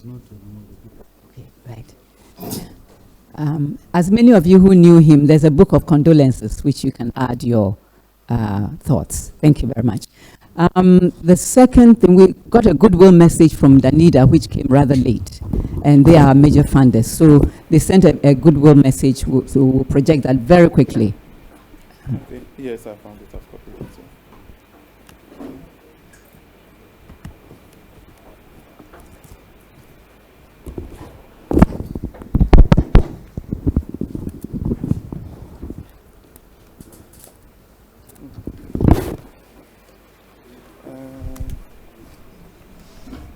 Okay, right. As many of you who knew him, there's a book of condolences which you can add your thoughts. Thank you very much. The second thing, we got a goodwill message from Danida, which came rather late, and they are major funders. So they sent a goodwill message, so we'll project that very quickly. Okay. Yes, I found it. I've copied it.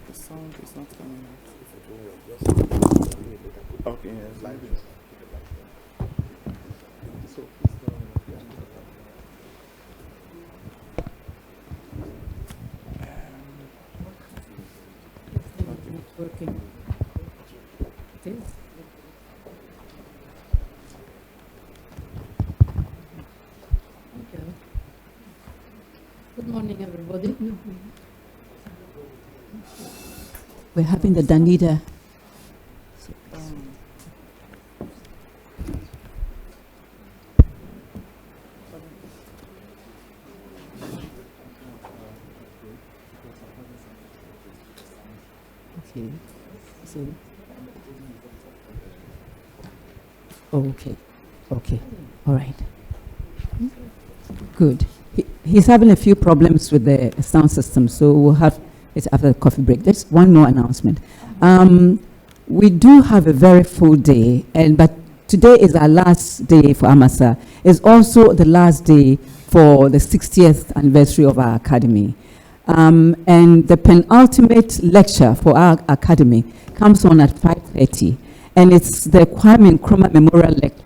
The sound is not coming out. Okay, yes. Working. It is. Okay. Good morning, everybody. We're having the Danida. Okay. So. Okay. Okay. All right. Good. He's having a few problems with the sound system, so we'll have it after the coffee break. There's one more announcement. We do have a very full day, but today is our last day for AMASA. It's also the last day for the 60th anniversary of our academy. And the penultimate lecture for our academy comes on at 5:30, and it's the Kwame Nkrumah Memorial Lecture.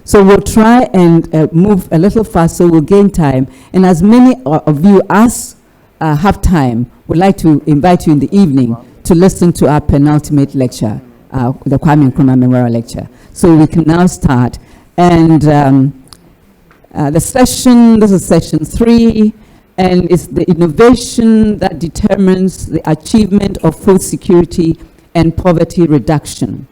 So we'll try and move a little fast so we'll gain time. And as many of you as have time, would like to invite you in the evening to listen to our penultimate lecture, the Kwame Nkrumah Memorial Lecture. So we can now start. And the session, this is session 3, and it's the innovation that determines the achievement of food security and poverty reduction.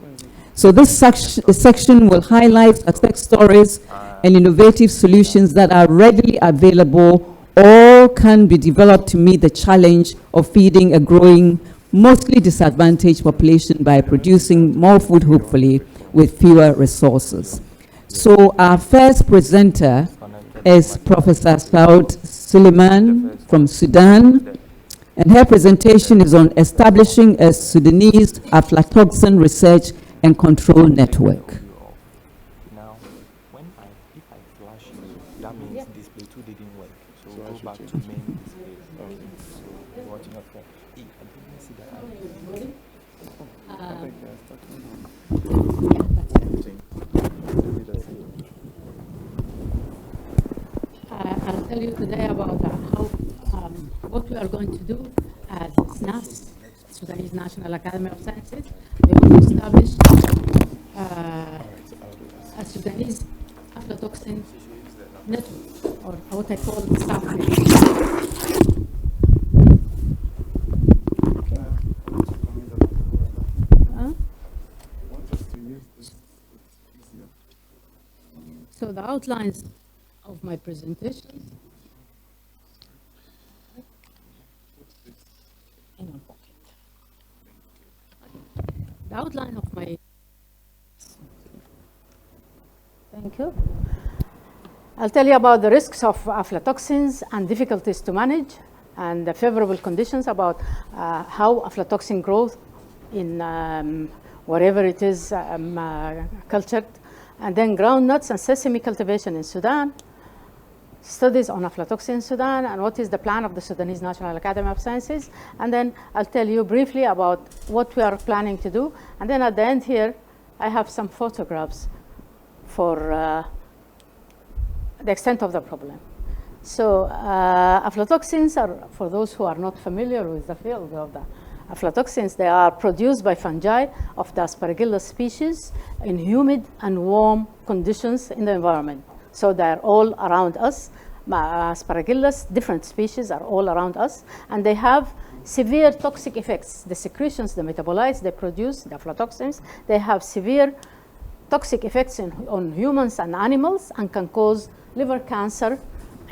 So this section will highlight success stories and innovative solutions that are readily available or can be developed to meet the challenge of feeding a growing, mostly disadvantaged population by producing more food, hopefully, with fewer resources. So our first presenter is Professor Saud Suleiman from Sudan, and her presentation is on establishing a Sudanese aflatoxin research and control network. Now, if I flash you, that means display 2 didn't work. So we'll go back to main display. Okay. So watching up for I didn't see that. I'll tell you today about what we are going to do as SNAS, Sudanese National Academy of Sciences. We want to establish a Sudanese aflatoxin network, or what I call staff network. So the outlines of my presentation in my pocket. The outline of my thank you. I'll tell you about the risks of aflatoxins and difficulties to manage, and the favorable conditions about how aflatoxin growth in wherever it is cultured, and then groundnuts and sesame cultivation in Sudan, studies on aflatoxin in Sudan, and what is the plan of the Sudanese National Academy of Sciences. And then I'll tell you briefly about what we are planning to do. And then at the end here, I have some photographs for the extent of the problem. So aflatoxins are, for those who are not familiar with the field of the aflatoxins, they are produced by fungi of the Aspergillus species in humid and warm conditions in the environment. So they're all around us. Aspergillus, different species are all around us, and they have severe toxic effects. The secretions, the metabolites they produce, the aflatoxins, they have severe toxic effects on humans and animals and can cause liver cancer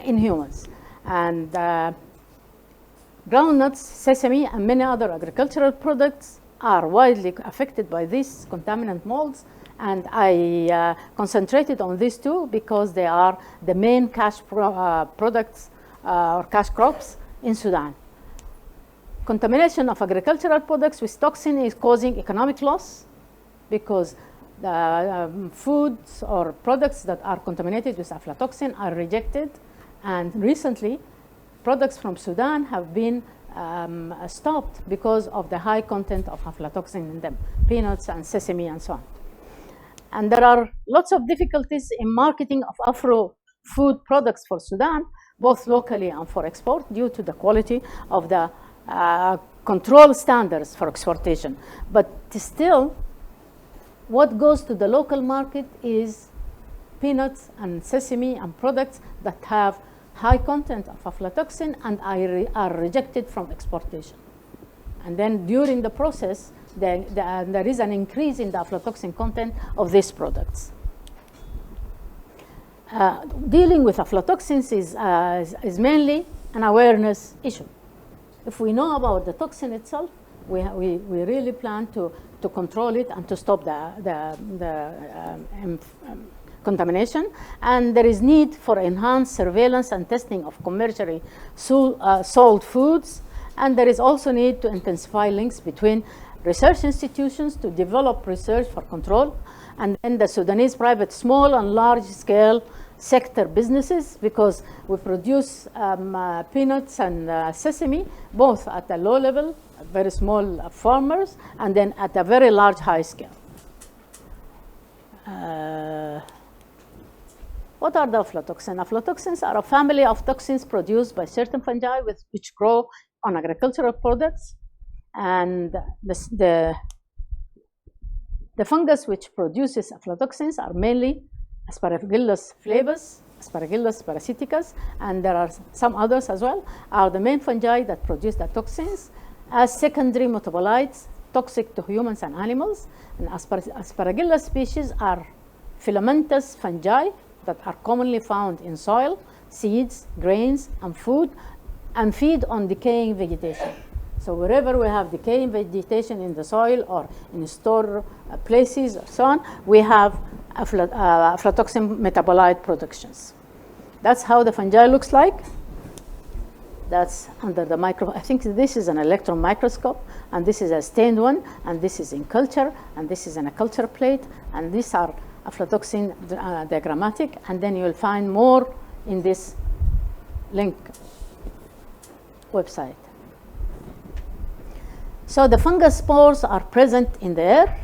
in humans. And groundnuts, sesame, and many other agricultural products are widely affected by these contaminant molds. And I concentrated on these two because they are the main cash products or cash crops in Sudan. Contamination of agricultural products with toxin is causing economic loss because the foods or products that are contaminated with aflatoxin are rejected. And recently, products from Sudan have been stopped because of the high content of aflatoxin in them, peanuts and sesame and so on. And there are lots of difficulties in marketing of Afro-food products for Sudan, both locally and for export, due to the quality of the control standards for exportation. But still, what goes to the local market is peanuts and sesame and products that have high content of aflatoxin and are rejected from exportation. And then during the process, there is an increase in the aflatoxin content of these products. Dealing with aflatoxins is mainly an awareness issue. If we know about the toxin itself, we really plan to control it and to stop the contamination. And there is need for enhanced surveillance and testing of commercially sold foods. And there is also need to intensify links between research institutions to develop research for control, and then the Sudanese private small and large scale sector businesses, because we produce peanuts and sesame, both at a low level, very small farmers, and then at a very large high scale. What are the aflatoxins? Aflatoxins are a family of toxins produced by certain fungi which grow on agricultural products. And the fungus which produces aflatoxins are mainly Aspergillus flavus, Aspergillus parasiticus, and there are some others as well, are the main fungi that produce the toxins as secondary metabolites toxic to humans and animals. And Aspergillus species are filamentous fungi that are commonly found in soil, seeds, grains, and food, and feed on decaying vegetation. So wherever we have decaying vegetation in the soil or in store places or so on, we have aflatoxin metabolite productions. That's how the fungi looks like. That's under the micro. I think this is an electron microscope, and this is a stained one, and this is in culture, and this is in a culture plate, and these are aflatoxin diagrammatic, and then you will find more in this link website. So the fungus spores are present in the air.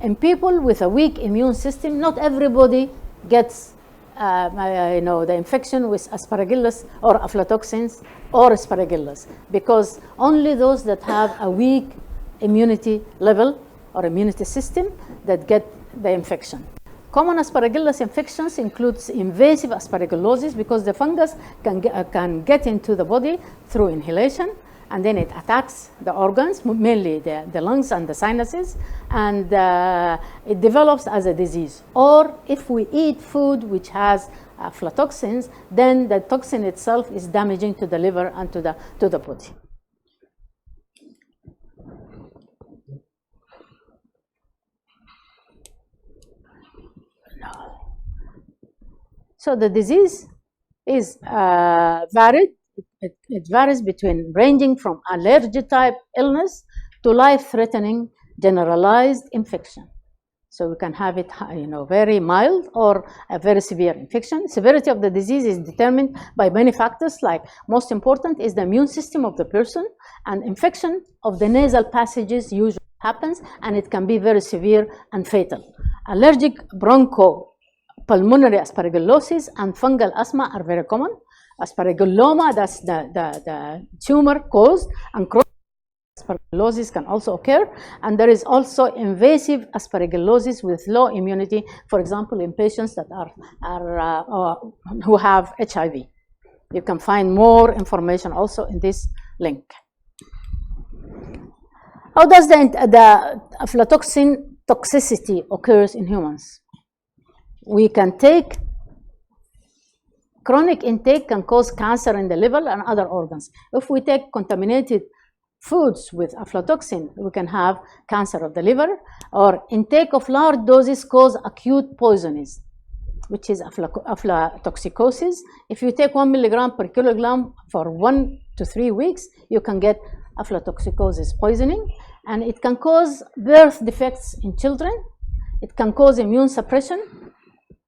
In people with a weak immune system, not everybody gets the infection with Aspergillus or aflatoxins or Aspergillus, because only those that have a weak immunity level or immunity system that get the infection. Common Aspergillus infections includes invasive aspergillosis, because the fungus can get into the body through inhalation, and then it attacks the organs, mainly the lungs and the sinuses, and it develops as a disease. Or if we eat food which has aflatoxins, then the toxin itself is damaging to the liver and to the body. So the disease is varied. It varies ranging from allergy type illness to life-threatening generalized infection. So we can have it, very mild or a very severe infection. Severity of the disease is determined by many factors, like most important is the immune system of the person, and infection of the nasal passages usually happens, and it can be very severe and fatal. Allergic bronchopulmonary aspergillosis and fungal asthma are very common. Aspergilloma, that's the tumor caused, and chronic aspergillosis can also occur. And there is also invasive aspergillosis with low immunity, for example, in patients that who have HIV. You can find more information also in this link. How does the aflatoxin toxicity occurs in humans? We can take chronic intake can cause cancer in the liver and other organs. If we take contaminated foods with aflatoxin, we can have cancer of the liver, or intake of large doses cause acute poisonings, which is aflatoxicosis. If you take 1 milligram per kilogram for 1 to 3 weeks, you can get aflatoxicosis poisoning, and it can cause birth defects in children. It can cause immune suppression,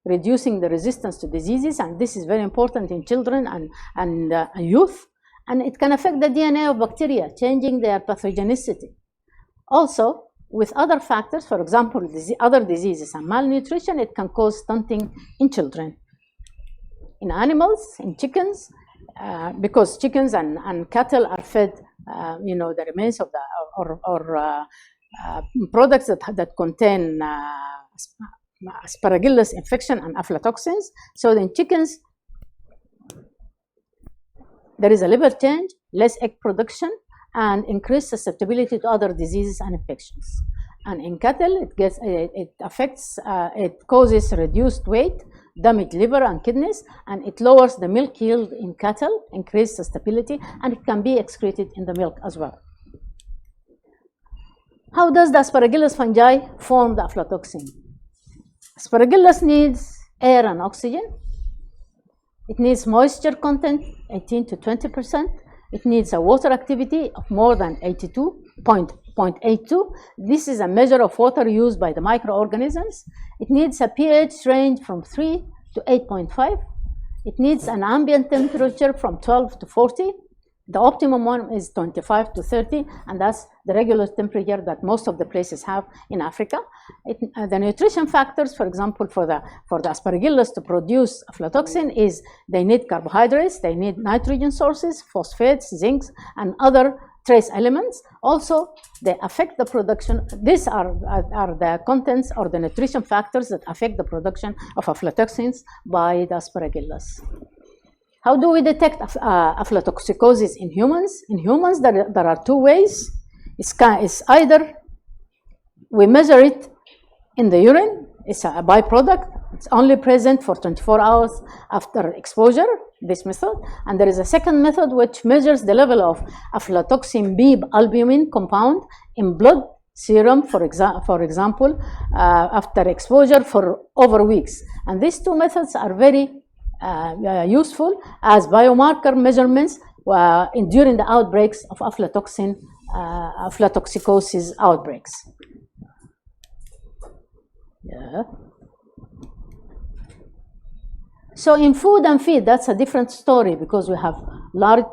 reducing the resistance to diseases, and this is very important in children and youth. And it can affect the DNA of bacteria, changing their pathogenicity. Also, with other factors, for example, other diseases and malnutrition, it can cause stunting in children. In animals, in chickens, because chickens and cattle are fed, the remains of the products that contain Asparagus infection and aflatoxins. So in chickens, there is a liver change, less egg production, and increased susceptibility to other diseases and infections. And in cattle, it causes reduced weight, damaged liver and kidneys, and it lowers the milk yield in cattle, increased susceptibility, and it can be excreted in the milk as well. How does the Aspergillus fungi form the aflatoxin? Aspergillus needs air and oxygen. It needs moisture content, 18 to 20%. It needs a water activity of more than 82.82. This is a measure of water used by the microorganisms. It needs a pH range from 3 to 8.5. It needs an ambient temperature from 12 to 40. The optimum one is 25 to 30, and that's the regular temperature that most of the places have in Africa. The nutrition factors, for example, for the Aspergillus to produce aflatoxin is they need carbohydrates, they need nitrogen sources, phosphates, zincs, and other trace elements. Also, they affect the production. These are the contents or the nutrition factors that affect the production of aflatoxins by the Aspergillus. How do we detect aflatoxicosis in humans? In humans, there are two ways. It's either we measure it in the urine, it's a byproduct, it's only present for 24 hours after exposure, this method. And there is a second method which measures the level of aflatoxin B albumin compound in blood serum, for example, after exposure for over weeks. And these two methods are very useful as biomarker measurements during the outbreaks of aflatoxicosis outbreaks. Yeah. So in food and feed, that's a different story because we have large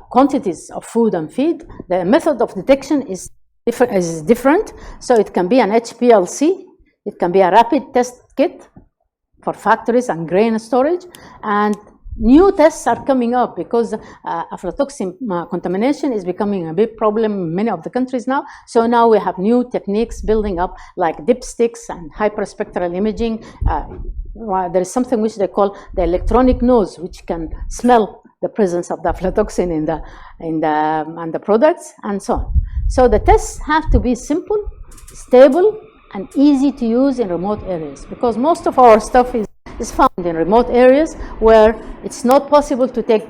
quantities of food and feed. The method of detection is different. So it can be an HPLC, it can be a rapid test kit for factories and grain storage, and new tests are coming up because aflatoxin contamination is becoming a big problem in many of the countries now. So now we have new techniques building up like dipsticks and hyperspectral imaging. There is something which they call the electronic nose, which can smell the presence of the aflatoxin in the products and so on. So the tests have to be simple, stable, and easy to use in remote areas, because most of our stuff is found in remote areas where it's not possible to take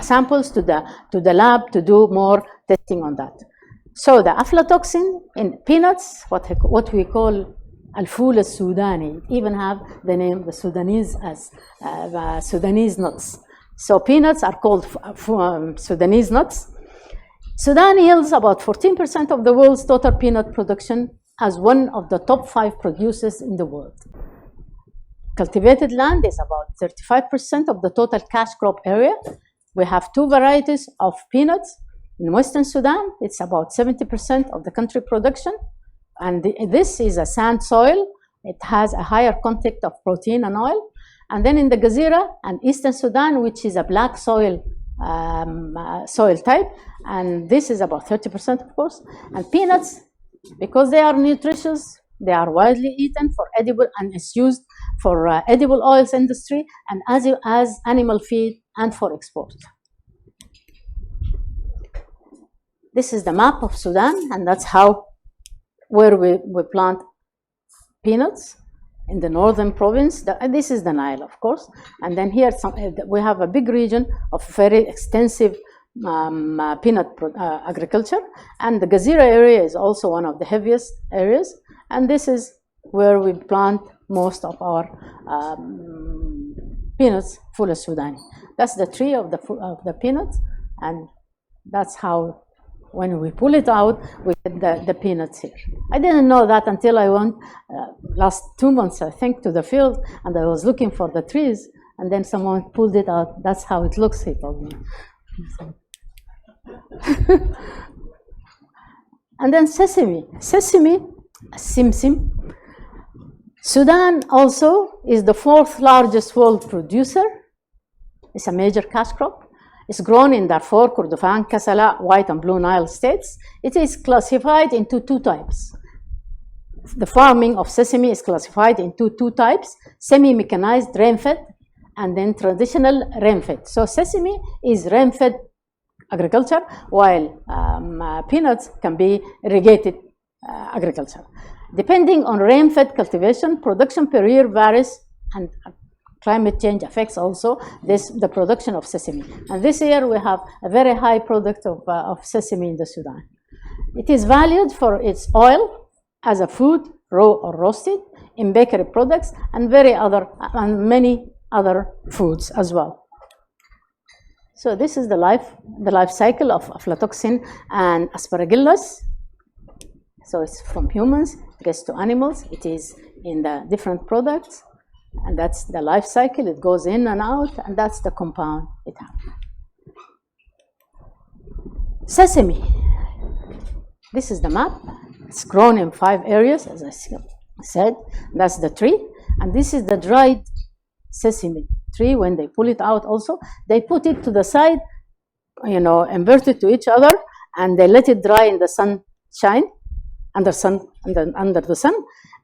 samples to the lab to do more testing on that. So the aflatoxin in peanuts, what we call al-ful al-Sudani, even have the name the Sudanese as Sudanese nuts. So peanuts are called Sudanese nuts. Sudan yields about 14% of the world's total peanut production, as one of the top 5 producers in the world. Cultivated land is about 35% of the total cash crop area. We have 2 varieties of peanuts. In Western Sudan, it's about 70% of the country production. And this is a sand soil. It has a higher content of protein and oil. And then in the Gazira and Eastern Sudan, which is a black soil type, and this is about 30%, of course. And peanuts, because they are nutritious, they are widely eaten for edible, and it's used for edible oils industry and as animal feed and for export. This is the map of Sudan, and that's where we plant peanuts in the northern province. This is the Nile, of course. And then here we have a big region of very extensive peanut agriculture. And the Gazira area is also one of the heaviest areas. And this is where we plant most of our peanuts, full of Sudani. That's the tree of the peanuts. And that's how, when we pull it out, we get the peanuts here. I didn't know that until I went last 2 months, I think, to the field, and I was looking for the trees, and then someone pulled it out. That's how it looks, he told me. And then sesame, simsim. Sudan also is the 4th largest world producer. It's a major cash crop. It's grown in Darfur, Kordofan, Kassala, White and Blue Nile states. It is classified into 2 types. The farming of sesame is classified into 2 types: semi-mechanized rain-fed and then traditional rain-fed. So sesame is rain-fed agriculture, while peanuts can be irrigated agriculture. Depending on rain-fed cultivation, production per year varies, and climate change affects also the production of sesame. And this year we have a very high product of sesame in the Sudan. It is valued for its oil as a food, raw or roasted, in bakery products, and many other foods as well. So this is the life cycle of aflatoxin and aspergillus. So it's from humans, it gets to animals, it is in the different products. And that's the life cycle. It goes in and out, and that's the compound it has. Sesame. This is the map. It's grown in 5 areas, as I said. That's the tree. And this is the dried sesame tree. When they pull it out also, they put it to the side, inverted to each other, and they let it dry in the sunshine, under the sun.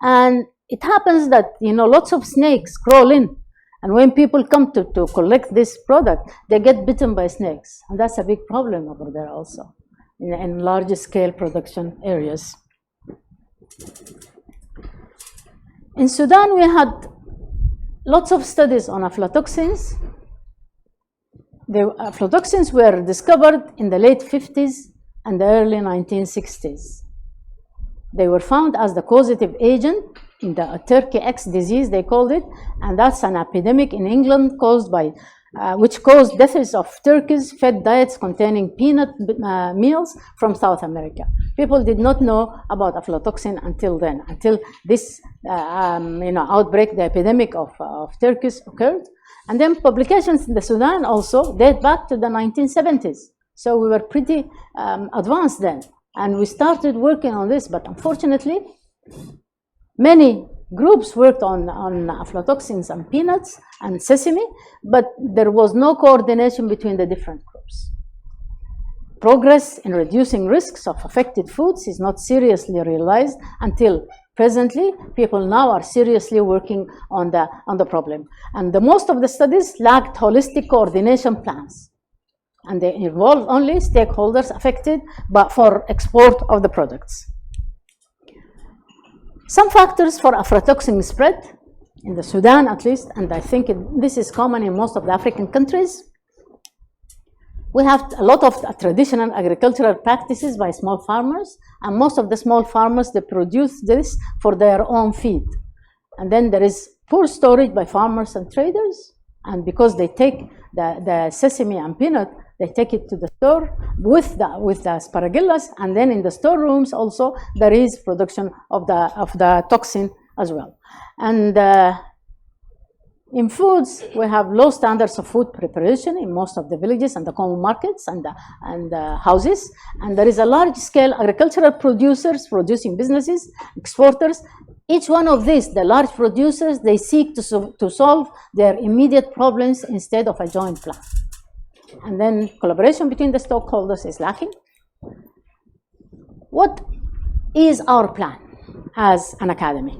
And it happens that, lots of snakes crawl in. And when people come to collect this product, they get bitten by snakes. And that's a big problem over there also, in large scale production areas. In Sudan, we had lots of studies on aflatoxins. The aflatoxins were discovered in the late 50s and the early 1960s. They were found as the causative agent in the Turkey X disease, they called it, and that's an epidemic in England which caused deaths of turkeys fed diets containing peanut meals from South America. People did not know about aflatoxin until then, until this outbreak, the epidemic of turkeys occurred. And then publications in the Sudan also date back to the 1970s. So we were pretty advanced then. And we started working on this, but unfortunately, many groups worked on aflatoxins and peanuts and sesame, but there was no coordination between the different groups. Progress in reducing risks of affected foods is not seriously realized until presently. People now are seriously working on the problem. And most of the studies lacked holistic coordination plans. And they involve only stakeholders affected for export of the products. Some factors for aflatoxin spread, in the Sudan at least, and I think this is common in most of the African countries. We have a lot of traditional agricultural practices by small farmers, and most of the small farmers, they produce this for their own feed. And then there is poor storage by farmers and traders, and because they take the sesame and peanut, they take it to the store with the aspergillus, and then in the storerooms also there is production of the toxin as well. And in foods, we have low standards of food preparation in most of the villages and the common markets and the houses. And there is a large-scale agricultural producers, producing businesses, exporters. Each one of these, the large producers, they seek to solve their immediate problems instead of a joint plan. And then collaboration between the stakeholders is lacking. What is our plan as an academy?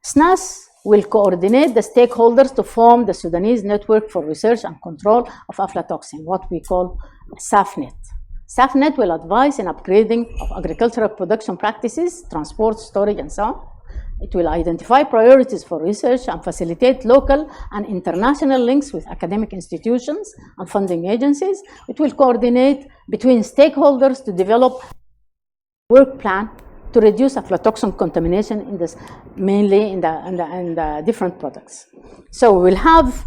SNAS will coordinate the stakeholders to form the Sudanese Network for Research and Control of Aflatoxin, what we call SAFNet. SAFNet will advise in upgrading of agricultural production practices, transport, storage, and so on. It will identify priorities for research and facilitate local and international links with academic institutions and funding agencies. It will coordinate between stakeholders to develop a work plan to reduce aflatoxin contamination in this, mainly in the different products. So we'll have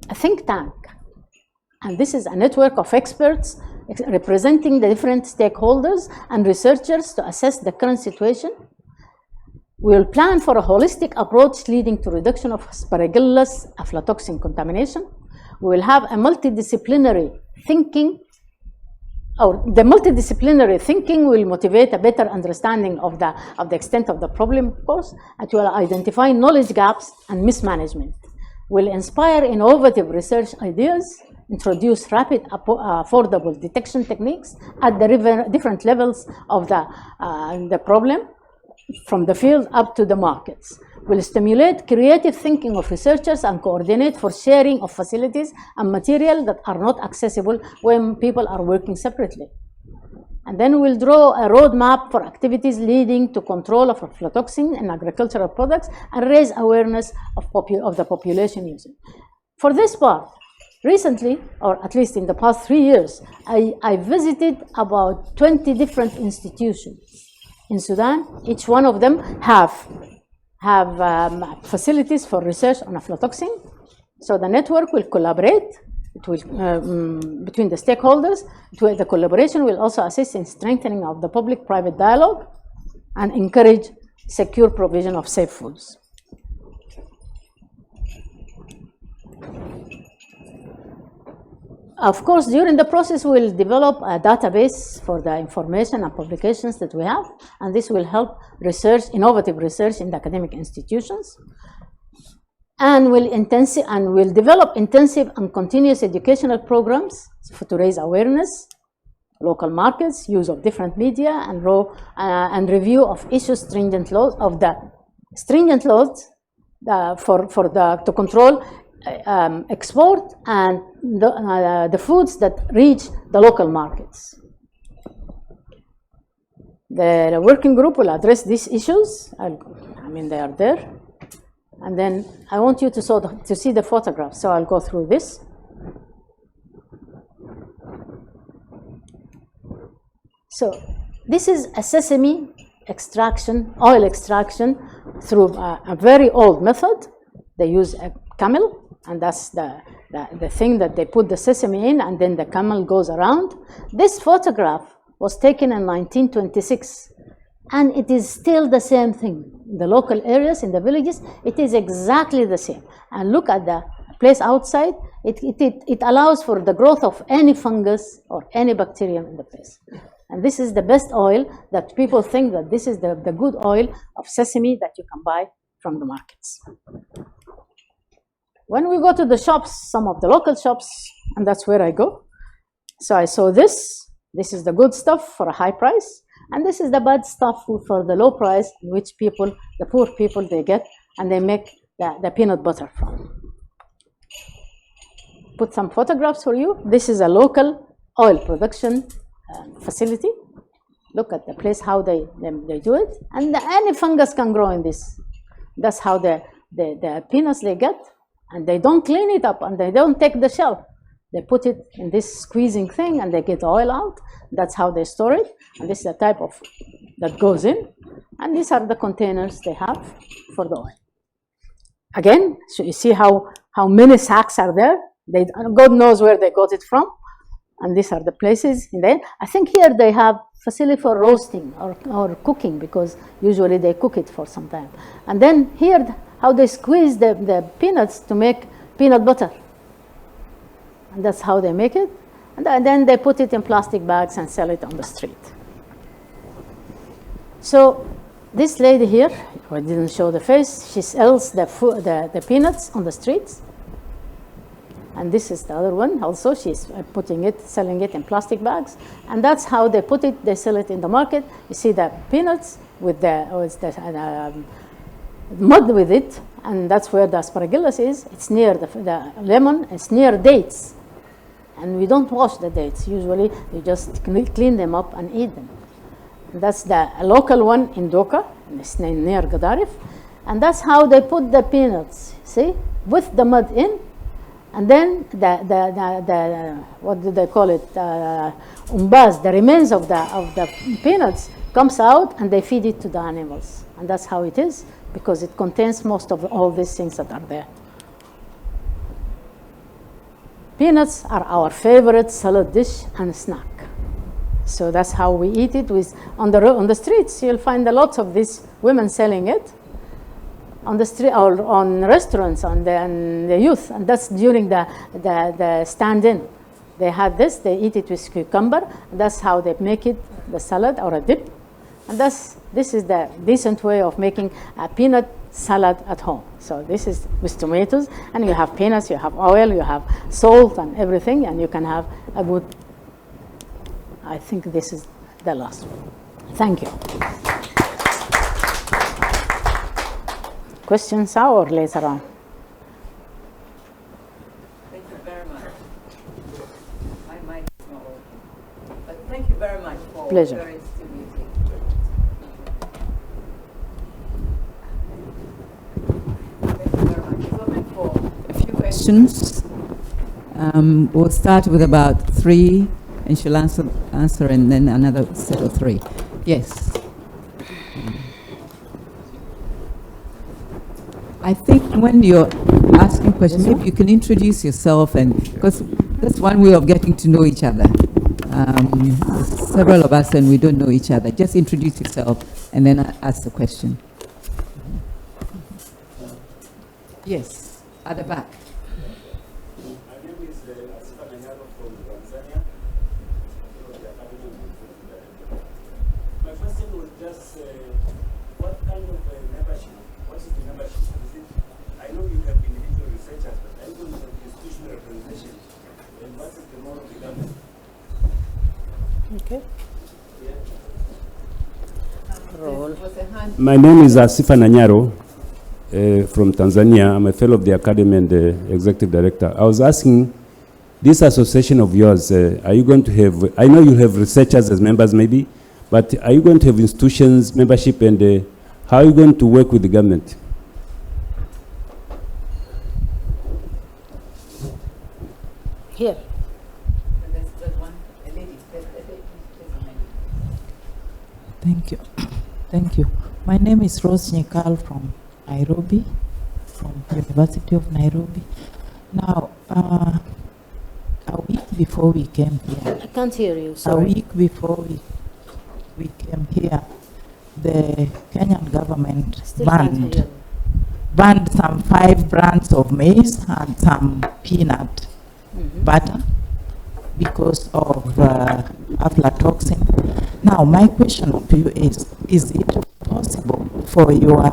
a think tank, and this is a network of experts representing the different stakeholders and researchers to assess the current situation. We will plan for a holistic approach leading to reduction of Aspergillus aflatoxin contamination. We will have a multidisciplinary thinking, or the multidisciplinary thinking will motivate a better understanding of the extent of the problem, of course. It will identify knowledge gaps and mismanagement. Will inspire innovative research ideas, introduce rapid, affordable detection techniques at the different levels of the problem, from the field up to the markets. Will stimulate creative thinking of researchers and coordinate for sharing of facilities and material that are not accessible when people are working separately. And then we'll draw a roadmap for activities leading to control of aflatoxin in agricultural products and raise awareness of the population using. For this part, recently, or at least in the past 3 years, I visited about 20 different institutions in Sudan. Each one of them have facilities for research on aflatoxin. So the network will collaborate. It will, between the stakeholders. The collaboration will also assist in strengthening of the public-private dialogue and encourage secure provision of safe foods. Of course, during the process, we'll develop a database for the information and publications that we have, and this will help research, innovative research in the academic institutions. And we'll develop intensive and continuous educational programs to raise awareness, local markets, use of different media, and review of issues stringent laws to control export and the foods that reach the local markets. The working group will address these issues. They are there. And then I want you to see the photograph, so I'll go through this. So this is a sesame extraction, oil extraction through a very old method. They use a camel, and that's the thing that they put the sesame in, and then the camel goes around. This photograph was taken in 1926, and it is still the same thing. In the local areas, in the villages, it is exactly the same. And look at the place outside. It allows for the growth of any fungus or any bacterium in the place. And this is the best oil that people think that this is the good oil of sesame that you can buy from the markets. When we go to the shops, some of the local shops, and that's where I go. So I saw this. This is the good stuff for a high price. And this is the bad stuff for the low price, which people, the poor people, they get, and they make the peanut butter from. Put some photographs for you. This is a local oil production facility. Look at the place, how they do it. And any fungus can grow in this. That's how the peanuts they get. And they don't clean it up, and they don't take the shell. They put it in this squeezing thing, and they get oil out. That's how they store it. And this is the type of that goes in. And these are the containers they have for the oil. Again, so you see how many sacks are there. God knows where they got it from. And these are the places in there. I think here they have facility for roasting or cooking, because usually they cook it for some time. And then here, how they squeeze the peanuts to make peanut butter. And that's how they make it. And then they put it in plastic bags and sell it on the street. So this lady here, I didn't show the face, she sells the peanuts on the streets. And this is the other one also. She's selling it in plastic bags. And that's how they put it. They sell it in the market. You see the peanuts with the mud with it. And that's where the aspergillus is. It's near the lemon. It's near dates. And we don't wash the dates. Usually, you just clean them up and eat them. And that's the local one in Doka, it's near Gadarif. And that's how they put the peanuts, see, with the mud in. And then the what do they call it? Umbaz, the remains of the peanuts comes out and they feed it to the animals. And that's how it is, because it contains most of all these things that are there. Peanuts are our favorite salad dish and snack. So that's how we eat it. On the streets, you'll find a lot of these women selling it. On the street or on restaurants, and the youth, and that's during the stand-in. They had this, they eat it with cucumber, and that's how they make it, the salad or a dip. And this is the decent way of making a peanut salad at home. So this is with tomatoes, and you have peanuts, you have oil, you have salt and everything, and you can have a good, I think this is the last one. Thank you. Questions now or later on? Thank you very much. My mic is not working. But thank you very much for Pleasure. very stimulating. Thank you very much. It's open for a few questions. We'll start with about 3, and she'll answer, and then another set of 3. Yes. I think when you're asking questions, maybe you can introduce yourself, and because that's one way of getting to know each other. Several of us, and we don't know each other. Just introduce yourself, and then ask the question. Yes, at the back. My name is Asparagus from Tanzania. My question was just what kind of membership? What is the membership? I know you have individual researchers, but I don't have institutional representation. And what is the role of the government? Okay. My name is Asifa Nanyaro from Tanzania. I'm a fellow of the Academy and the Executive Director. I was asking, this association of yours, are you going to have, I know you have researchers as members maybe, but are you going to have institutions, membership, and how are you going to work with the government? Here. Thank you. Thank you. My name is Rose Nyekal from Nairobi, from University of Nairobi. Now, a week before we came here, I can't hear you, sorry. a week before we came here, the Kenyan government Still can't hear you. banned some 5 brands of maize and some peanut butter because of aflatoxin. Now, my question to you is it possible for your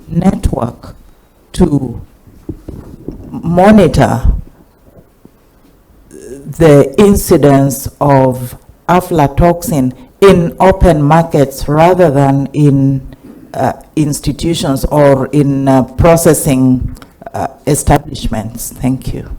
network to monitor the incidence of aflatoxin in open markets rather than in institutions or in processing establishments? Thank you.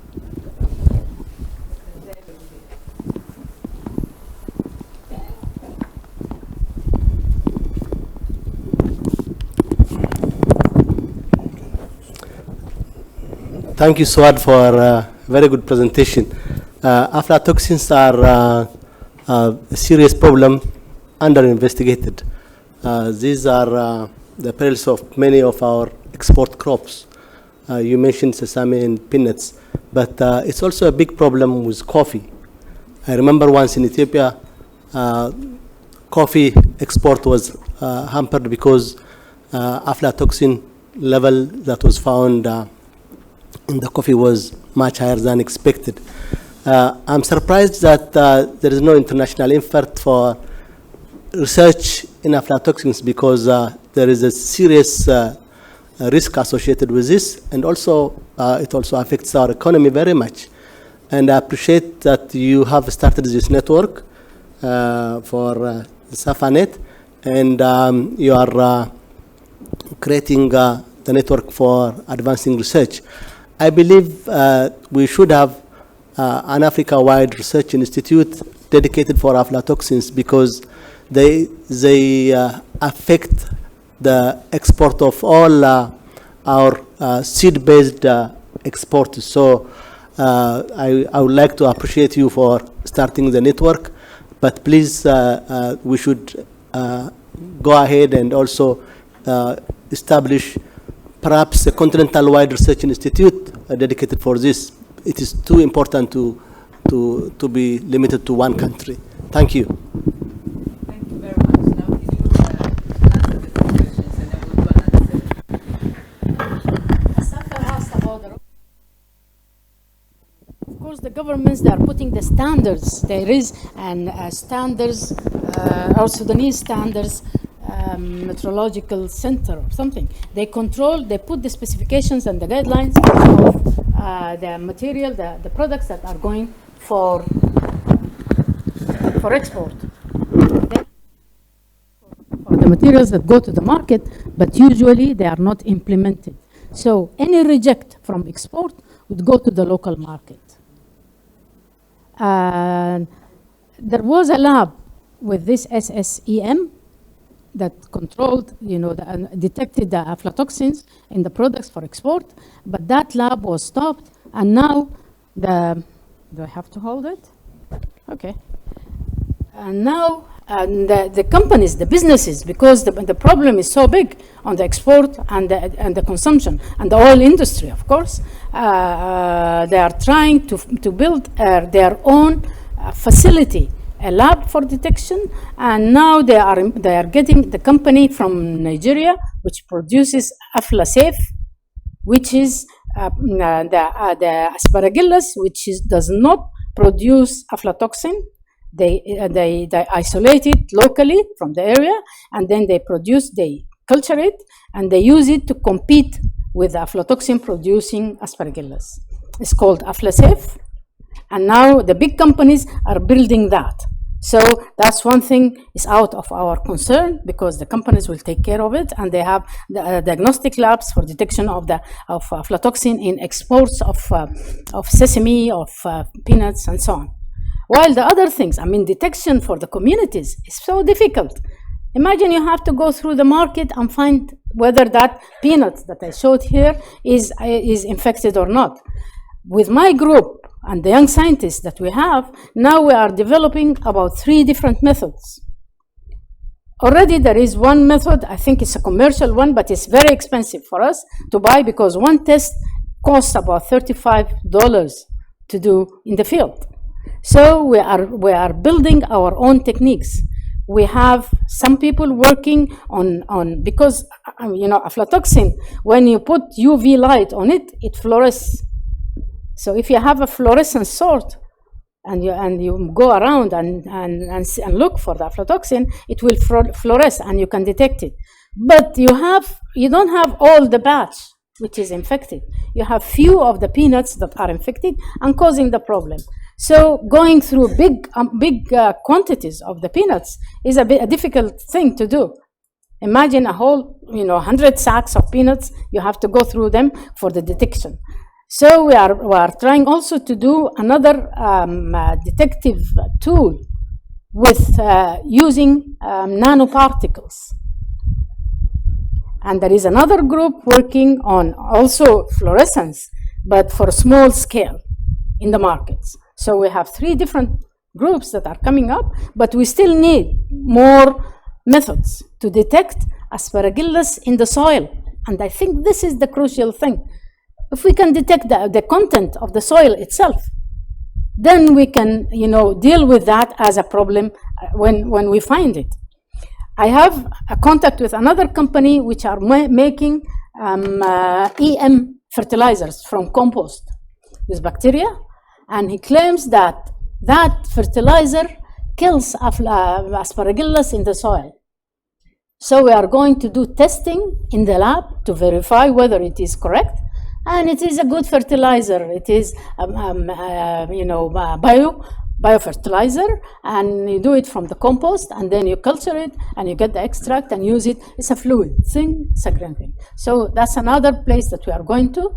Thank you, Swad, for a very good presentation. Aflatoxins are a serious problem, under-investigated. These are the perils of many of our export crops. You mentioned sesame and peanuts, but it's also a big problem with coffee. I remember once in Ethiopia, coffee export was hampered because aflatoxin level that was found in the coffee was much higher than expected. I'm surprised that there is no international effort for research in aflatoxins because there is a serious risk associated with this, and also it also affects our economy very much. And I appreciate that you have started this network for SAFANET, and you are creating the network for advancing research. I believe we should have an Africa-wide research institute dedicated for aflatoxins because they affect the export of all our seed-based exports. So I would like to appreciate you for starting the network, but please, we should go ahead and also establish perhaps a continental-wide research institute dedicated for this. It is too important to be limited to one country. Thank you. Thank you very much. Now, can you answer the questions and then we'll go and answer? Of course, the governments, they are putting the standards. There is standards, our Sudanese standards, meteorological center or something. They control, they put the specifications and the guidelines of the material, the products that are going for export. For the materials that go to the market, but usually they are not implemented. So any reject from export would go to the local market. There was a lab with this SSEM that controlled, detected the aflatoxins in the products for export, but that lab was stopped, and now do I have to hold it? Okay. And now the companies, the businesses, because the problem is so big on the export and the consumption and the oil industry, of course, they are trying to build their own facility, a lab for detection, and now they are getting the company from Nigeria, which produces Aflasafe, which is the Asparagus, which does not produce aflatoxin. They isolate it locally from the area, and then they culture it, and they use it to compete with the aflatoxin producing asparagus. It's called Aflasafe, and now the big companies are building that. So that's one thing is out of our concern, because the companies will take care of it, and they have the diagnostic labs for detection of aflatoxin in exports of sesame, of peanuts, and so on. While the other things, detection for the communities is so difficult. Imagine you have to go through the market and find whether that peanut that I showed here is infected or not. With my group and the young scientists that we have, now we are developing about 3 different methods. Already there is one method, I think it's a commercial one, but it's very expensive for us to buy, because one test costs about $35 to do in the field. So we are building our own techniques. We have some people working on because aflatoxin, when you put UV light on it, it fluoresces. So if you have a fluorescent sort and you go around and look for the aflatoxin, it will fluoresce and you can detect it. But you don't have all the batch which is infected. You have few of the peanuts that are infected and causing the problem. So going through big quantities of the peanuts is a difficult thing to do. Imagine a whole 100 sacks of peanuts. You have to go through them for the detection. So we are trying also to do another detective tool with using nanoparticles. And there is another group working on also fluorescence, but for small scale in the markets. So we have 3 different groups that are coming up, but we still need more methods to detect asparagus in the soil. And I think this is the crucial thing. If we can detect the content of the soil itself, then we can deal with that as a problem when we find it. I have a contact with another company which are making EM fertilizers from compost with bacteria, and he claims that fertilizer kills asparagus in the soil. So we are going to do testing in the lab to verify whether it is correct, and it is a good fertilizer. It is biofertilizer, and you do it from the compost, and then you culture it, and you get the extract and use it. It's a fluid thing, it's a green thing. So that's another place that we are going to,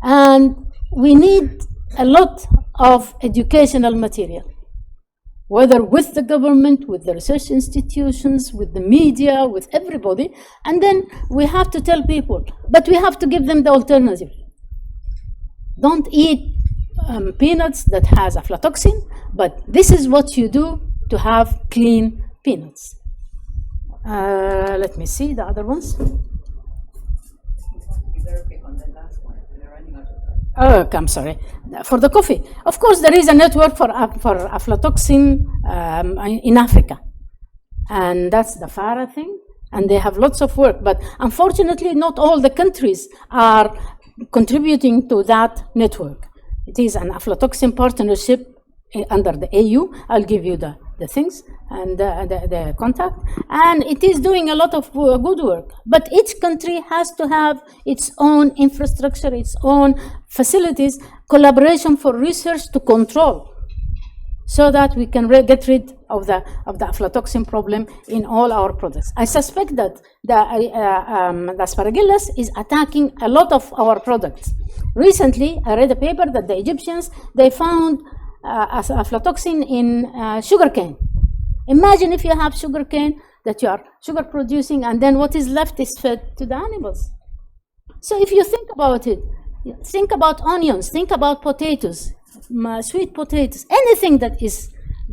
and we need a lot of educational material, whether with the government, with the research institutions, with the media, with everybody. And then we have to tell people, but we have to give them the alternative. Don't eat peanuts that has aflatoxin, but this is what you do to have clean peanuts. Let me see the other ones. Oh, I'm sorry. For the coffee, of course, there is a network for aflatoxin in Africa, and that's the FARA thing, and they have lots of work. But unfortunately, not all the countries are contributing to that network. It is an aflatoxin partnership under the AU. I'll give you the things and the contact, and it is doing a lot of good work. But each country has to have its own infrastructure, its own facilities, collaboration for research to control, so that we can get rid of the aflatoxin problem in all our products. I suspect that the Aspergillus is attacking a lot of our products. Recently, I read a paper that the Egyptians, they found aflatoxin in sugarcane. Imagine if you have sugarcane that you are sugar producing, and then what is left is fed to the animals. So if you think about it, think about onions, think about potatoes, sweet potatoes, anything that is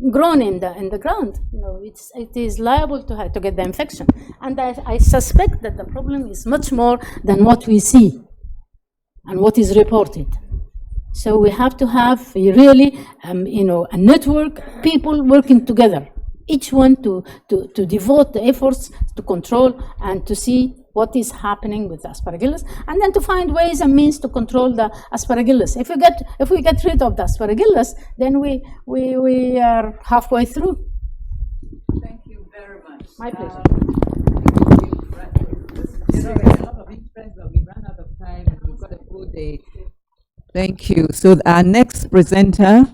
grown in the ground, you know, it is liable to get the infection. And I suspect that the problem is much more than what we see and what is reported. So we have to have really, a network, people working together, each one to devote the efforts to control and to see what is happening with the Aspergillus, and then to find ways and means to control the Aspergillus. If we get rid of the Aspergillus, then we are halfway through. Thank you very much. My pleasure. There's a lot of interest, but we ran out of time, and we've got a full day. Thank you. So our next presenter.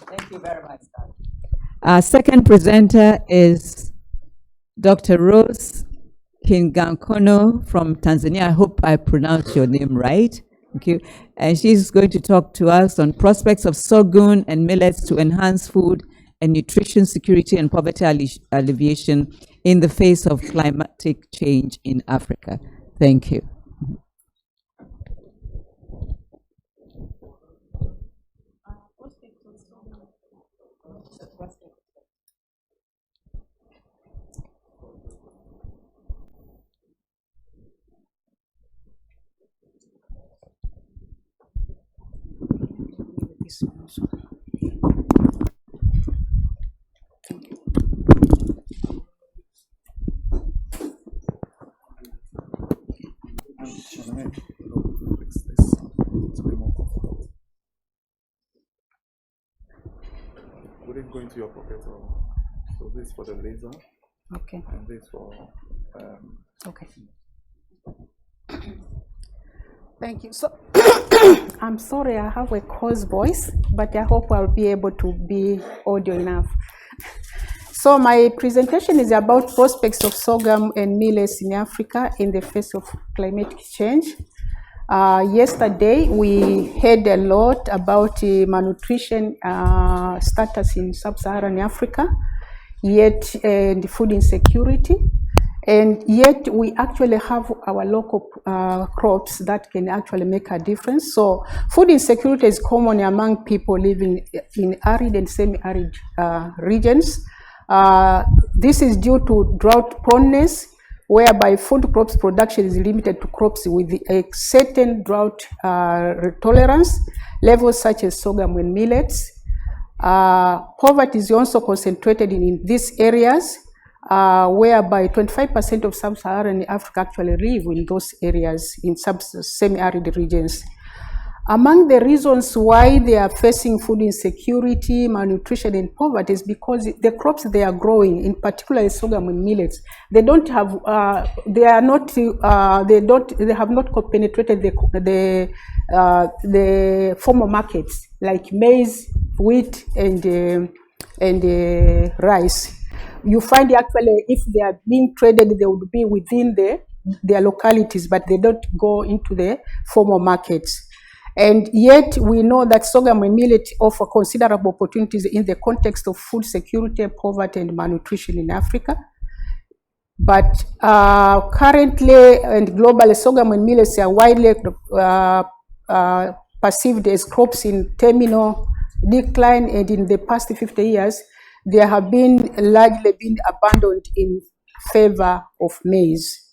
Thank you very much. Our second presenter is Dr. Rose Kingankono from Tanzania. I hope I pronounced your name right. Thank you. And she's going to talk to us on prospects of sorghum and millets to enhance food and nutrition security and poverty alleviation in the face of climatic change in Africa. Thank you. Would it go into your pocket? So this for the laser. Okay. And this for. Okay. Thank you. So I'm sorry, I have a coarse voice, but I hope I'll be able to be audio enough. So my presentation is about prospects of sorghum and millets in Africa in the face of climatic change. Yesterday, we heard a lot about malnutrition status in sub-Saharan Africa, yet the food insecurity. And yet we actually have our local crops that can actually make a difference. So food insecurity is common among people living in arid and semi-arid regions. This is due to drought proneness, whereby food crops production is limited to crops with a certain drought tolerance levels such as sorghum and millets. Poverty is also concentrated in these areas, whereby 25% of sub-Saharan Africa actually live in those areas in semi-arid regions. Among the reasons why they are facing food insecurity, malnutrition, and poverty is because the crops they are growing, in particular sorghum and millets, they don't have, they have not penetrated the formal markets like maize, wheat, and rice. You find actually if they are being traded, they would be within the their localities, but they don't go into the formal markets. And yet we know that sorghum and millet offer considerable opportunities in the context of food security, poverty, and malnutrition in Africa. But currently and globally, sorghum and millets are widely perceived as crops in terminal decline, and in the past 50 years, they have been largely been abandoned in favor of maize.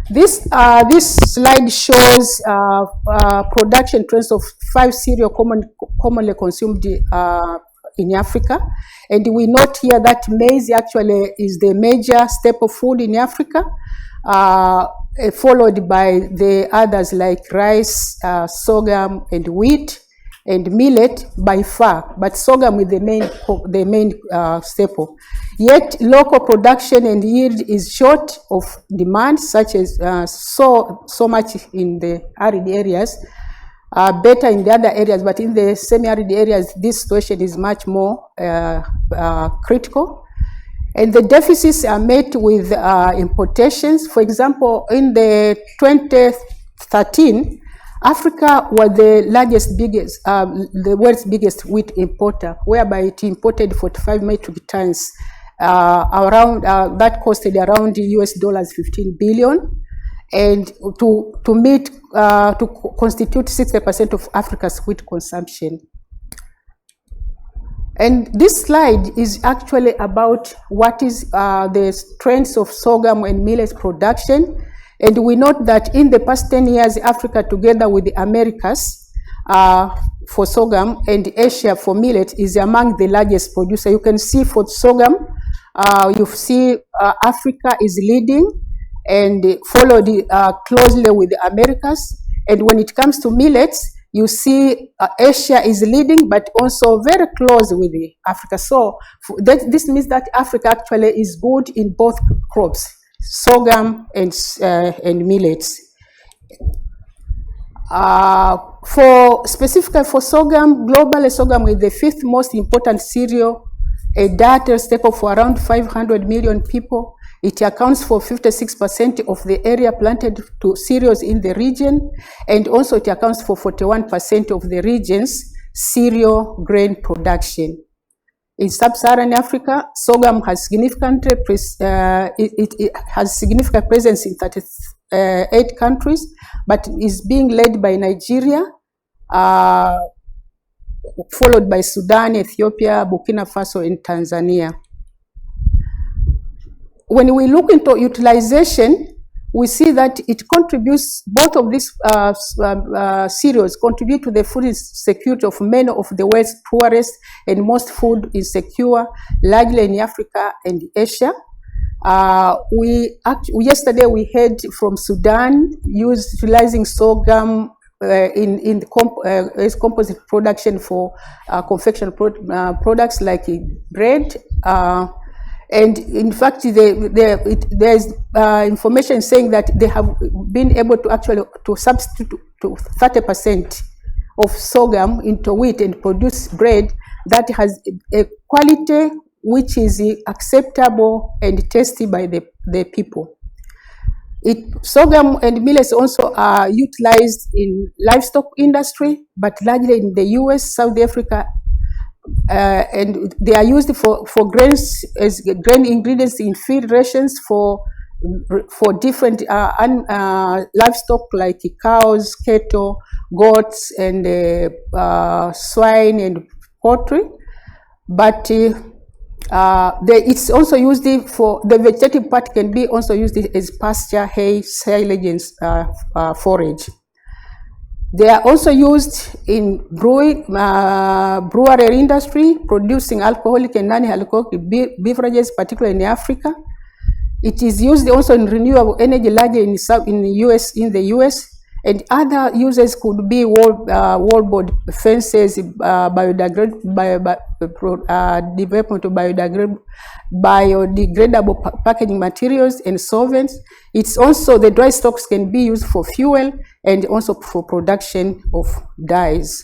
This slide shows production trends of 5 cereals commonly consumed in Africa. And we note here that maize actually is the major staple food in Africa, followed by the others like rice, sorghum, and wheat, and millet by far, but sorghum is the main staple. Yet local production and yield is short of demand, such as so much in the arid areas, better in the other areas, but in the semi-arid areas, this situation is much more critical. And the deficits are met with importations. For example, in the 2013, Africa was the world's biggest wheat importer, whereby it imported 45 metric tons, that costed around $15 billion, and to constitute 60% of Africa's wheat consumption. And this slide is actually about what is the trends of sorghum and millet production. And we note that in the past 10 years, Africa, together with the Americas for sorghum and Asia for millet, is among the largest producers. You can see for sorghum, you see Africa is leading and followed closely with the Americas. And when it comes to millets, you see Asia is leading, but also very close with Africa. So this means that Africa actually is good in both crops, sorghum and millets. Specifically for sorghum, globally sorghum is the 5th most important cereal, a dietary staple for around 500 million people. It accounts for 56% of the area planted to cereals in the region, and also it accounts for 41% of the region's cereal grain production. In sub-Saharan Africa, sorghum has significant presence in 38 countries, but is being led by Nigeria, followed by Sudan, Ethiopia, Burkina Faso, and Tanzania. When we look into utilization, we see that it contributes, both of these cereals contribute to the food security of many of the world's poorest and most food insecure, largely in Africa and Asia. Yesterday we heard from Sudan utilizing sorghum as composite production for confectionery products like bread. And in fact, there's information saying that they have been able to actually substitute to 30% of sorghum into wheat and produce bread that has a quality which is acceptable and tasty by the people. Sorghum and millets also are utilized in livestock industry, but largely in the US, South Africa, and they are used for grains as grain ingredients in feed rations for different livestock like cows, cattle, goats, and swine and poultry. But it's also used for the vegetative part, can be also used as pasture, hay, silage, and forage. They are also used in brewery industry, producing alcoholic and non-alcoholic beverages, particularly in Africa. It is used also in renewable energy, largely in the US, and other uses could be wallboard fences, development of biodegradable packaging materials and solvents. It's also, the dry stocks can be used for fuel and also for production of dyes.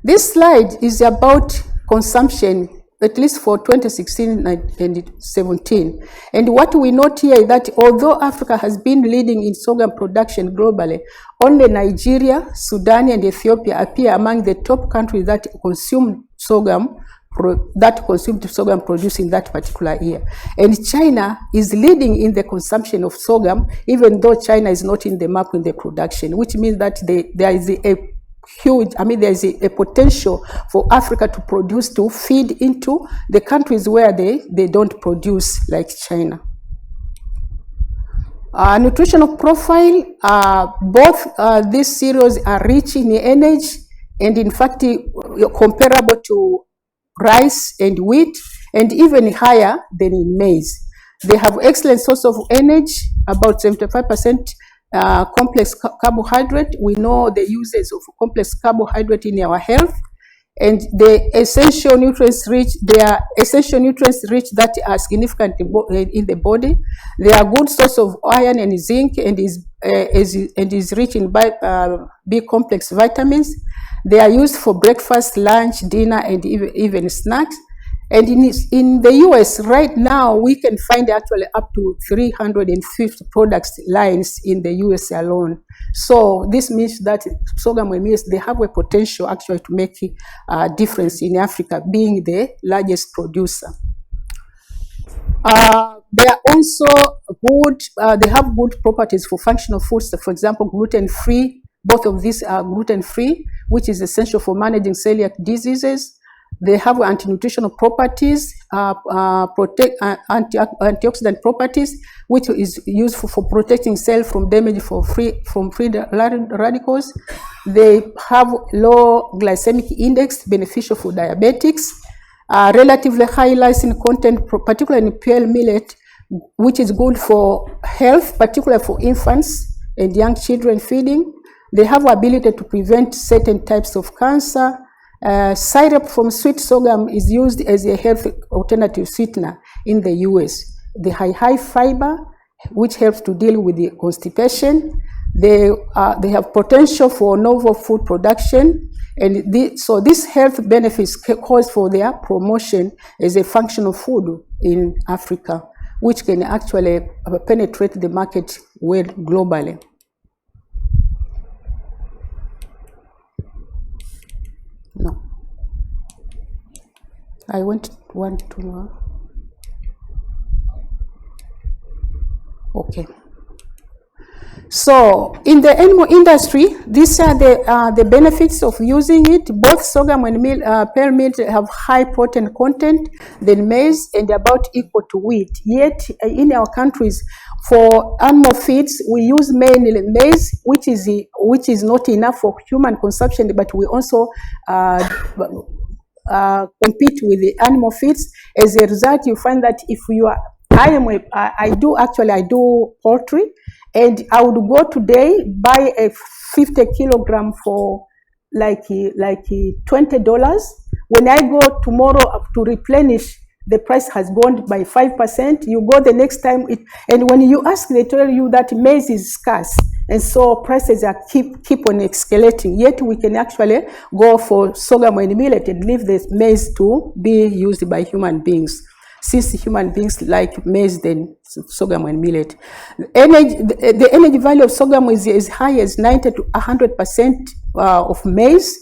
This slide is about consumption at least for 2016 and 17. And what we note here is that although Africa has been leading in sorghum production globally, only Nigeria, Sudan, and Ethiopia appear among the top countries that consume sorghum, produced in that particular year. And China is leading in the consumption of sorghum, even though China is not in the map in the production, which means that there is a huge, there is a potential for Africa to produce, to feed into the countries where they don't produce, like China. Nutritional profile, both these cereals are rich in energy and in fact comparable to rice and wheat, and even higher than in maize. They have excellent source of energy, about 75% complex carbohydrate. We know the uses of complex carbohydrate in our health, and the essential nutrients rich. They are essential nutrients rich that are significant in the body. They are good source of iron and zinc, and is rich in B complex vitamins. They are used for breakfast, lunch, dinner, and even snacks. And in the US right now, we can find actually up to 350 products lines in the US alone. So this means that sorghum and maize, they have a potential actually to make a difference in Africa, being the largest producer. They are also good, they have good properties for functional foods. For example, gluten-free. Both of these are gluten-free, which is essential for managing celiac diseases. They have anti-nutritional properties, antioxidant properties, which is useful for protecting cells from damage from free radicals. They have low glycemic index, beneficial for diabetics. Relatively high lysine content, particularly in pearl millet, which is good for health, particularly for infants and young children feeding. They have ability to prevent certain types of cancer. Syrup from sweet sorghum is used as a health alternative sweetener in the US. They have high fiber, which helps to deal with the constipation. They have potential for novel food production, and so these health benefits cause for their promotion as a functional food in Africa, which can actually penetrate the market well globally. No. I want to know. Okay. So in the animal industry, these are the benefits of using it. Both sorghum and pearl millet have high protein content than maize and about equal to wheat. Yet in our countries, for animal feeds, we use mainly maize, which is not enough for human consumption, but we also compete with the animal feeds. As a result, you find that if you are, I do poultry, and I would go today buy a 50 kilogram for like $20. When I go tomorrow to replenish, the price has gone by 5%. You go the next time, and when you ask, they tell you that maize is scarce, and so prices are keep on escalating. Yet we can actually go for sorghum and millet and leave the maize to be used by human beings, since human beings like maize than sorghum and millet. The energy value of sorghum is as high as 90 to 100% of maize.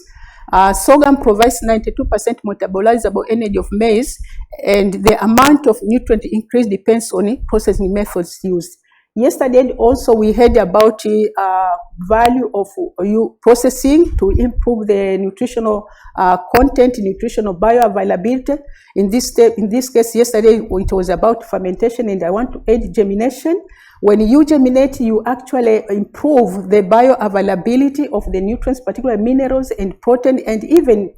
Sorghum provides 92% metabolizable energy of maize, and the amount of nutrient increase depends on the processing methods used. Yesterday also we heard about the value of processing to improve the nutritional content, nutritional bioavailability. In this case, yesterday it was about fermentation, and I want to add germination. When you germinate, you actually improve the bioavailability of the nutrients, particularly minerals and protein, and even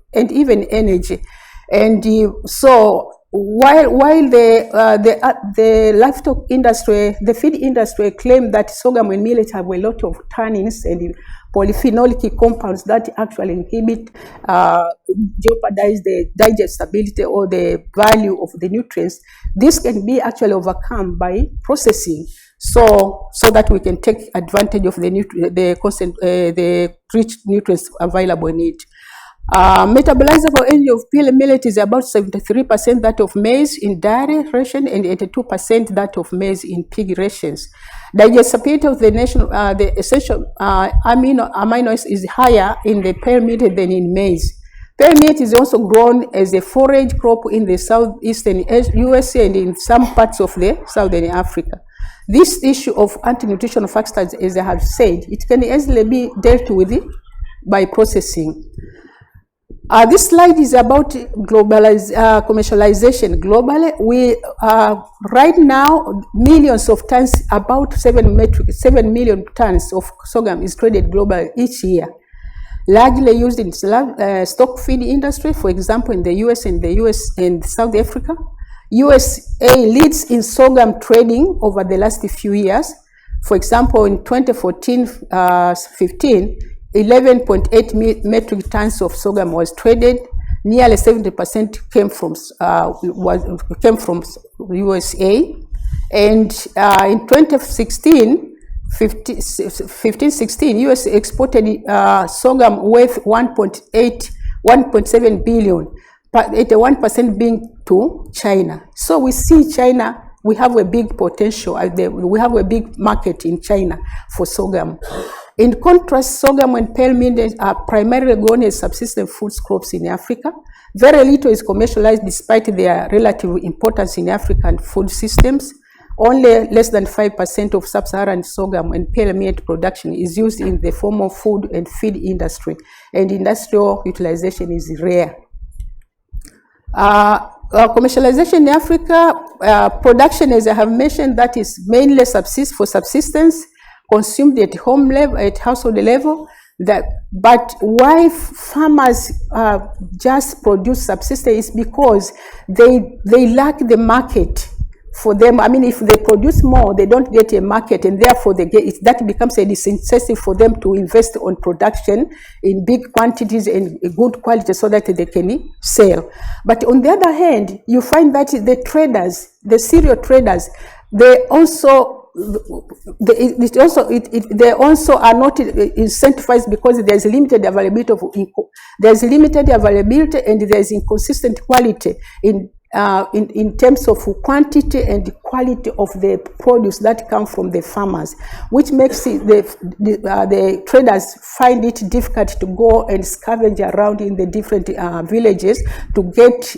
energy. And so while the livestock industry, the feed industry claim that sorghum and millet have a lot of tannins and polyphenolic compounds that actually inhibit, jeopardize the digestibility or the value of the nutrients, this can be actually overcome by processing, so that we can take advantage of the rich nutrients available in it. Metabolizable energy of peel millet is about 73% that of maize in dairy ration and 82% that of maize in pig rations. Digestibility of the essential amino acids is higher in the pearl millet than in maize. Pearl millet is also grown as a forage crop in the southeastern USA and in some parts of the southern Africa. This issue of anti-nutritional factors, as I have said, it can easily be dealt with by processing. This slide is about commercialization globally. We right now millions of tons, about 7 million tons of sorghum is traded globally each year, largely used in stock feed industry, for example, in the US and South Africa. USA leads in sorghum trading over the last few years. For example, in 2014-15, 11.8 metric tons of sorghum was traded. Nearly 70% came from USA. And in 2016, US exported sorghum worth 1.7 billion, 81% being to China. So we see China, we have a big potential. We have a big market in China for sorghum. In contrast, sorghum and pearl millet are primarily grown as subsistence food crops in Africa. Very little is commercialized despite their relative importance in African food systems. Only less than 5% of sub-Saharan sorghum and pearl millet production is used in the formal food and feed industry, and industrial utilization is rare. Commercialization in Africa, production, as I have mentioned, that is mainly for subsistence, consumed at home level, at household level. But why farmers just produce subsistence is because they lack the market for them. I mean, if they produce more, they don't get a market, and therefore that becomes a disincentive for them to invest on production in big quantities and good quality so that they can sell. But on the other hand, you find that the traders, the cereal traders, they also are not incentivized because there's limited availability and there's inconsistent quality in terms of quantity and quality of the produce that come from the farmers, which makes the traders find it difficult to go and scavenge around in the different villages to get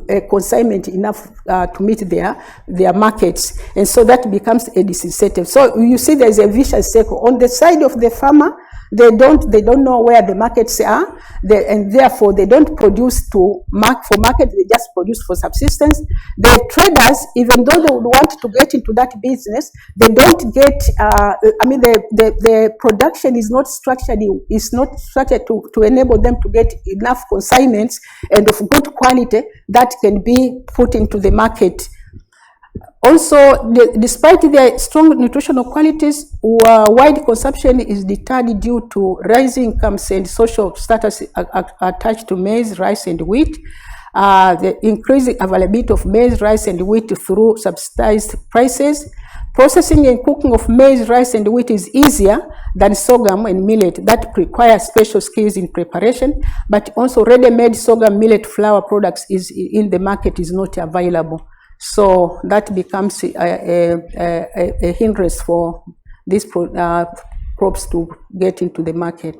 a consignment enough to meet their markets, and so that becomes a disincentive. So you see there's a vicious circle. On the side of the farmer, they don't know where the markets are, and therefore they don't produce for market, they just produce for subsistence. The traders, even though they would want to get into that business, they don't get, the production is not structured to enable them to get enough consignments and of good quality that can be put into the market. Also, despite their strong nutritional qualities, wide consumption is deterred due to rising incomes and social status attached to maize, rice, and wheat. The increasing availability of maize, rice, and wheat through subsidized prices. Processing and cooking of maize, rice, and wheat is easier than sorghum and millet that require special skills in preparation, but also ready-made sorghum millet flour products in the market is not available. So that becomes a hindrance for these crops to get into the market.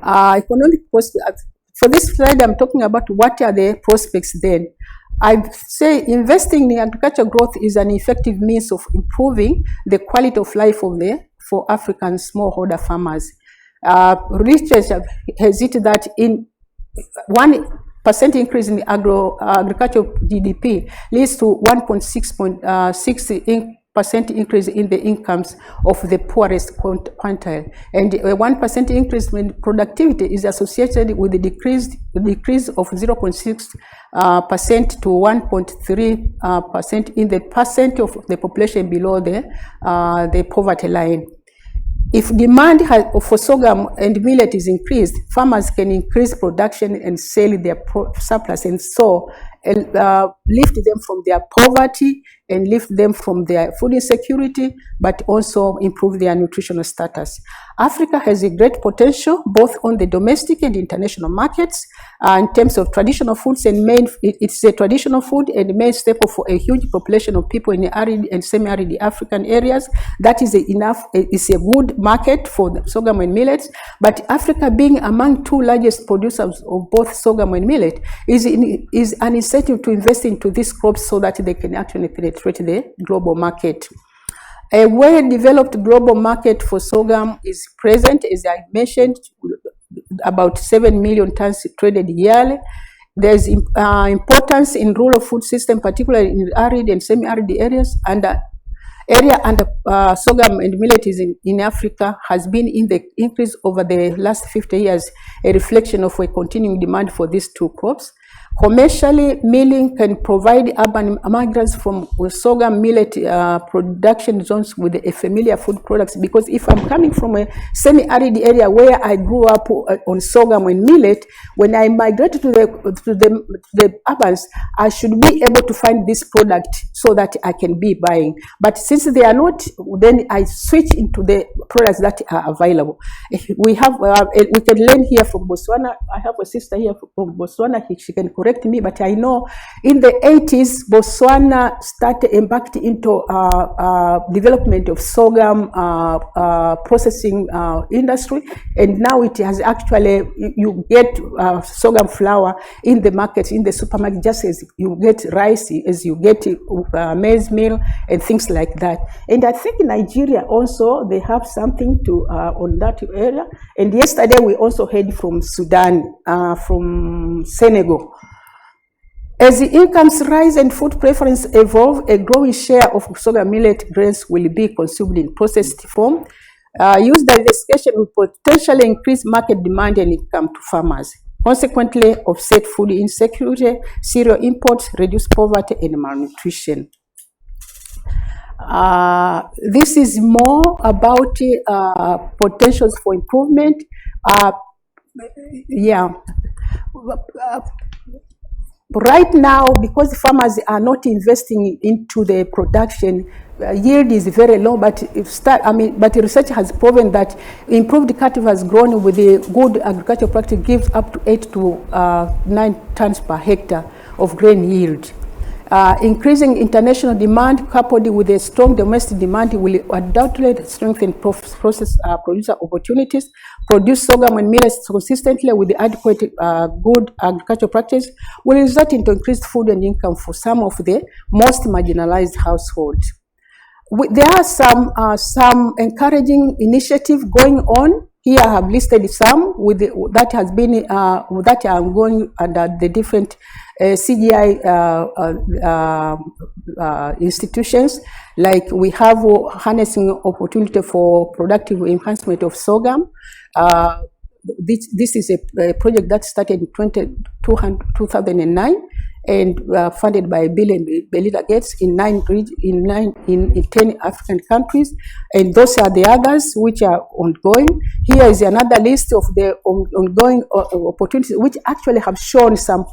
Economic prospects. For this slide, I'm talking about what are the prospects then. I say investing in agricultural growth is an effective means of improving the quality of life for African smallholder farmers. Research has it that in 1% increase in agricultural GDP leads to 1.6% increase in the incomes of the poorest quintile, and a 1% increase in productivity is associated with a decrease of 0.6% to 1.3% in the percent of the population below the poverty line. If demand for sorghum and millet is increased, farmers can increase production and sell their surplus, and so lift them from their poverty and lift them from their food insecurity, but also improve their nutritional status. Africa has a great potential both on the domestic and international markets in terms of traditional foods and it's a traditional food and main staple for a huge population of people in the arid and semi-arid African areas. That is it's a good market for the sorghum and millets, but Africa being among two largest producers of both sorghum and millet is an incentive to invest into these crops so that they can actually penetrate the global market. A well-developed global market for sorghum is present, as I mentioned, about 7 million tons traded yearly. There's importance in rural food system, particularly in arid and semi-arid areas, and area under sorghum and millet is in Africa has been in the increase over the last 50 years, a reflection of a continuing demand for these two crops. Commercially, milling can provide urban migrants from sorghum millet production zones with a familiar food products, because if I'm coming from a semi-arid area where I grew up on sorghum and millet, when I migrate to the urbans, I should be able to find this product so that I can be buying. But since they are not, then I switch into the products that are available. We can learn here from Botswana. I have a sister here from Botswana. She can correct me, but I know in the 80s, Botswana embarked into development of sorghum processing industry, and now it has actually, you get sorghum flour in the market, in the supermarket, just as you get rice, as you get maize meal and things like that. And I think in Nigeria also, they have something to on that area. And yesterday we also heard from Sudan, from Senegal. As the incomes rise and food preferences evolve, a growing share of sorghum millet grains will be consumed in processed form. Use diversification will potentially increase market demand and income to farmers. Consequently, offset food insecurity, cereal imports, reduce poverty and malnutrition. This is more about potentials for improvement. Right now, because farmers are not investing into the production, yield is very low, but research has proven that improved cultivars grown with a good agricultural practice gives up to 8 to 9 tons per hectare of grain yield. Increasing international demand coupled with a strong domestic demand will undoubtedly strengthen producer opportunities. Produce sorghum and millets consistently with the adequate good agricultural practice will result into increased food and income for some of the most marginalized households. There are some encouraging initiatives going on. Here I have listed some that has been that are ongoing under the different CGI institutions. Like we have harnessing opportunity for productive enhancement of sorghum. This is a project that started in 2009 and funded by Bill and Melinda Gates in 10 African countries, and those are the others which are ongoing. Here is another list of the ongoing opportunities which actually have shown some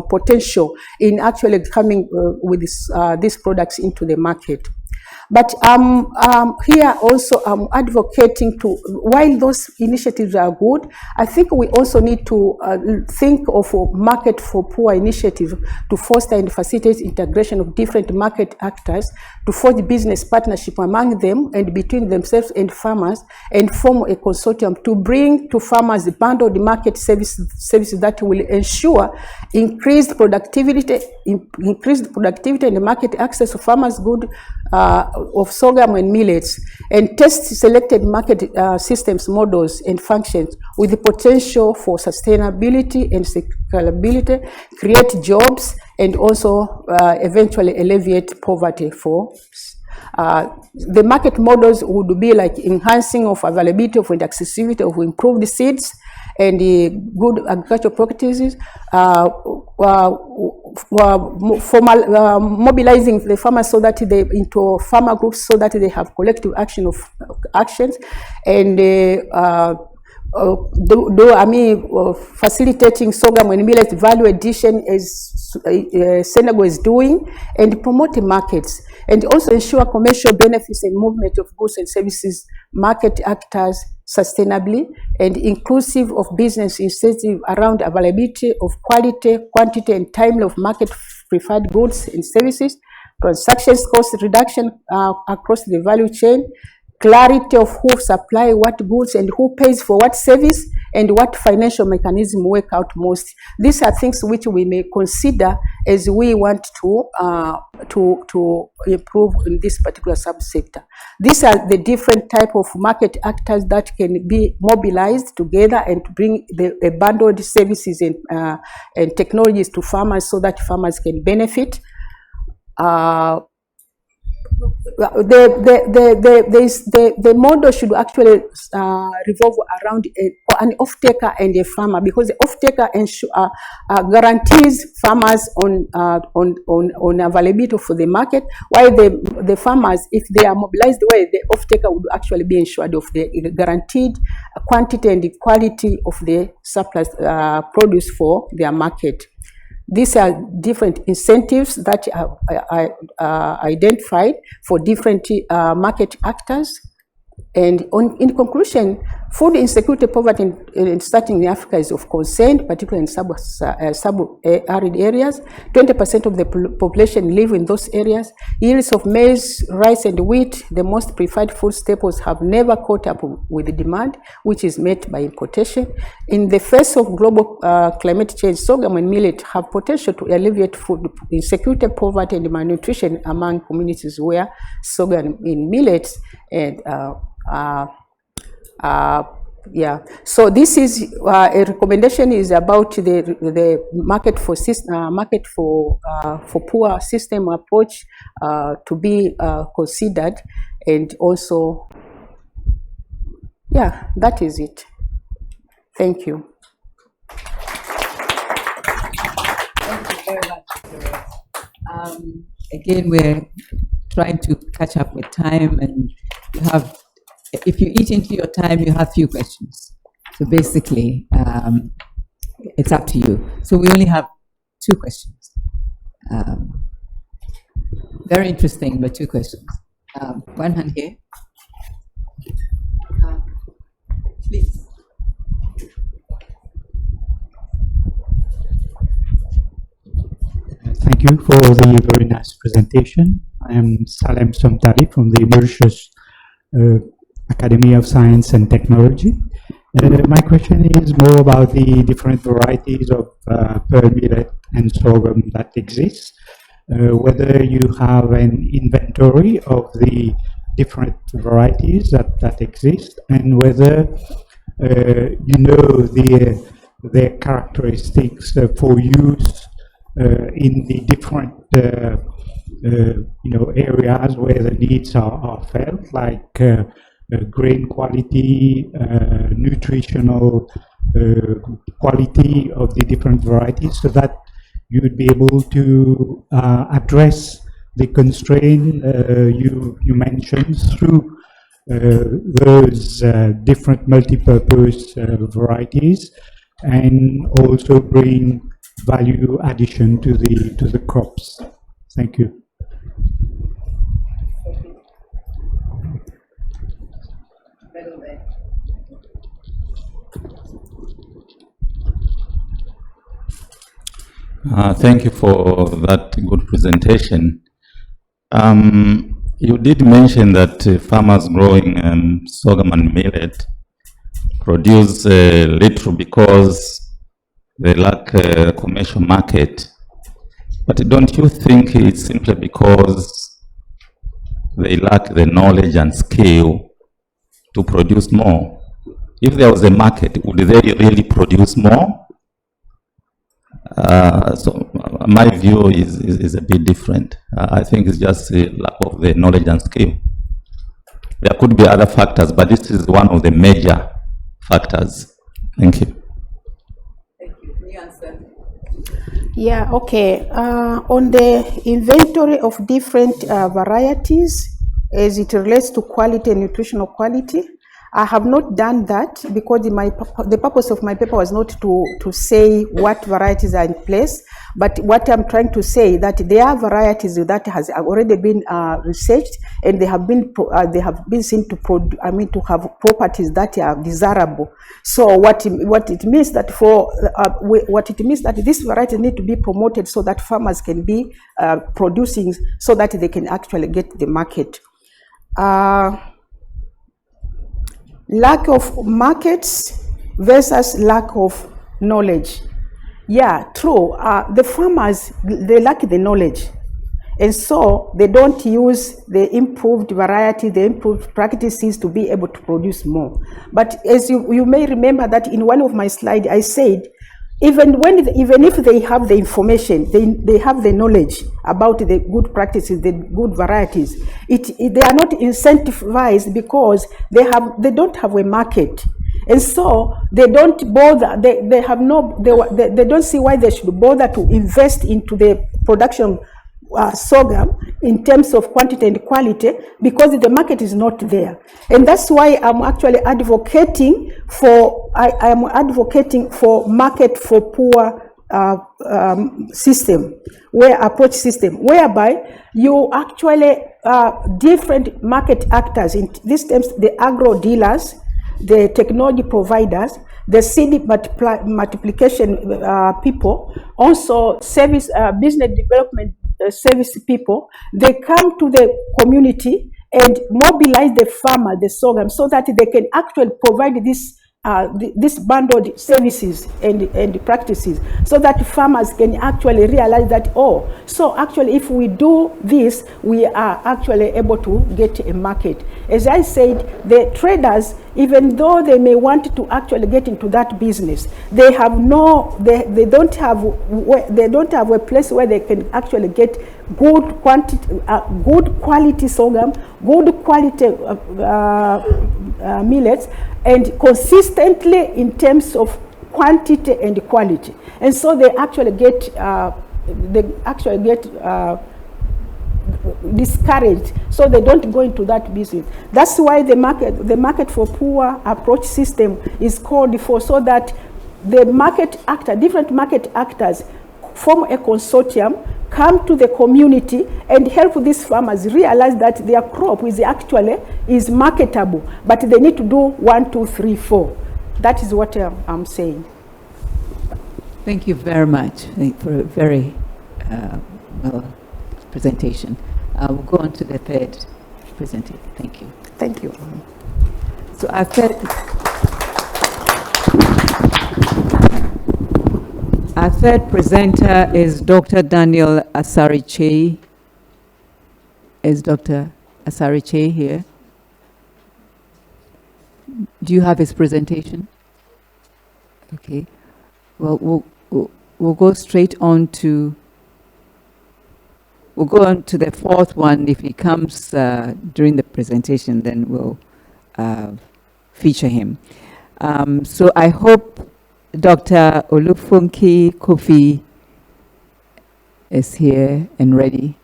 potential in actually coming with these products into the market. But here also I'm advocating to, while those initiatives are good, I think we also need to think of a market for poor initiative to foster and facilitate integration of different market actors, to forge business partnership among them and between themselves and farmers, and form a consortium to bring to farmers bundled market services that will ensure increased productivity and market access to farmers' good of sorghum and millets, and test selected market systems, models, and functions with the potential for sustainability and scalability, create jobs, and also eventually alleviate poverty for the market models would be like enhancing of availability of and accessibility of improved seeds and good agricultural practices, mobilizing the farmers so that they into farmer groups so that they have collective actions, and facilitating sorghum and millet value addition as Senegal is doing, and promote markets, and also ensure commercial benefits and movement of goods and services market actors sustainably and inclusive of business incentive around availability of quality, quantity, and time of market preferred goods and services, transactions cost reduction across the value chain, clarity of who supply what goods and who pays for what service, and what financial mechanism work out most. These are things which we may consider as we want to improve in this particular subsector. These are the different type of market actors that can be mobilized together and bring the bundled services and technologies to farmers so that farmers can benefit. The model should actually revolve around an off-taker and a farmer, because the off-taker guarantees farmers on availability for the market, while the farmers, if they are mobilized well, the off-taker would actually be ensured of the guaranteed quantity and the quality of the surplus produce for their market. These are different incentives that are identified for different market actors. And in conclusion, food insecurity, poverty, starting in Africa is of concern, particularly in sub-arid areas. 20% of the population live in those areas. Yields of maize, rice, and wheat, the most preferred food staples, have never caught up with the demand, which is met by importation. In the face of global climate change, sorghum and millet have potential to alleviate food insecurity, poverty, and malnutrition among communities where sorghum and millet and so this is a recommendation is about the market for poor system approach to be considered, and also that is it. Thank you. Thank you very much. Again, we're trying to catch up with time, and you have, if you eat into your time, you have few questions. So basically, it's up to you. So we only have 2 questions. Very interesting, but 2 questions. One hand here. Please. Thank you for the very nice presentation. I am Salem Somtari from the Mauritius Academy of Science and Technology. My question is more about the different varieties of pearl millet and sorghum that exist. Whether you have an inventory of the different varieties that exist, and whether you know their characteristics for use in the different areas where the needs are felt, like grain quality, nutritional quality of the different varieties, so that you would be able to address the constraint you mentioned through those different multi-purpose varieties, and also bring value addition to the crops. Thank you. Thank you for that good presentation. You did mention that farmers growing sorghum and millet produce little because they lack a commercial market. But don't you think it's simply because they lack the knowledge and skill to produce more? If there was a market, would they really produce more? So my view is a bit different. I think it's just a lack of the knowledge and skill. There could be other factors, but this is one of the major factors. Thank you. Thank you. Can you answer? Yeah, okay. On the inventory of different varieties, as it relates to quality and nutritional quality, I have not done that because the purpose of my paper was not to say what varieties are in place, but what I'm trying to say that there are varieties that has already been researched, and they have been seen to have properties that are desirable. So what it means that these varieties need to be promoted so that farmers can be producing, so that they can actually get the market. Lack of markets versus lack of knowledge. Yeah, true. The farmers, they lack the knowledge. And so they don't use the improved variety, the improved practices to be able to produce more. But as you may remember that in one of my slides, I said, even if they have the information, they have the knowledge about the good practices, the good varieties, they are not incentivized because they don't have a market. And so they don't bother, they don't see why they should bother to invest into the production sorghum in terms of quantity and quality, because the market is not there. And that's why I'm actually advocating for market for poor approach system, whereby you actually different market actors, in this terms the agro dealers, the technology providers, the seed multiplication people, also service business development service people, they come to the community and mobilize the farmer, the sorghum, so that they can actually provide this bundled services and practices, so that farmers can actually realize that, oh, so actually if we do this, we are actually able to get a market. As I said, the traders, even though they may want to actually get into that business, they don't have a place where they can actually get good quality sorghum, good quality millets, and consistently in terms of quantity and quality. And so they actually get discouraged, so they don't go into that business. That's why the market for poor approach system is called for, so that the different market actors form a consortium, come to the community and help these farmers realize that their crop is marketable, but they need to do 1, 2, 3, 4. That is what I'm saying. Thank you very much for a very well presentation. We'll go on to the third presenter. Thank you. Thank you. So our third presenter is Dr. Daniel Asariche. Is Dr. Asariche here? Do you have his presentation? Okay. Well, we'll go straight on to. We'll go on to the fourth one. If he comes during the presentation, then we'll feature him. So I hope Dr. Olufunke Kofi is here and ready.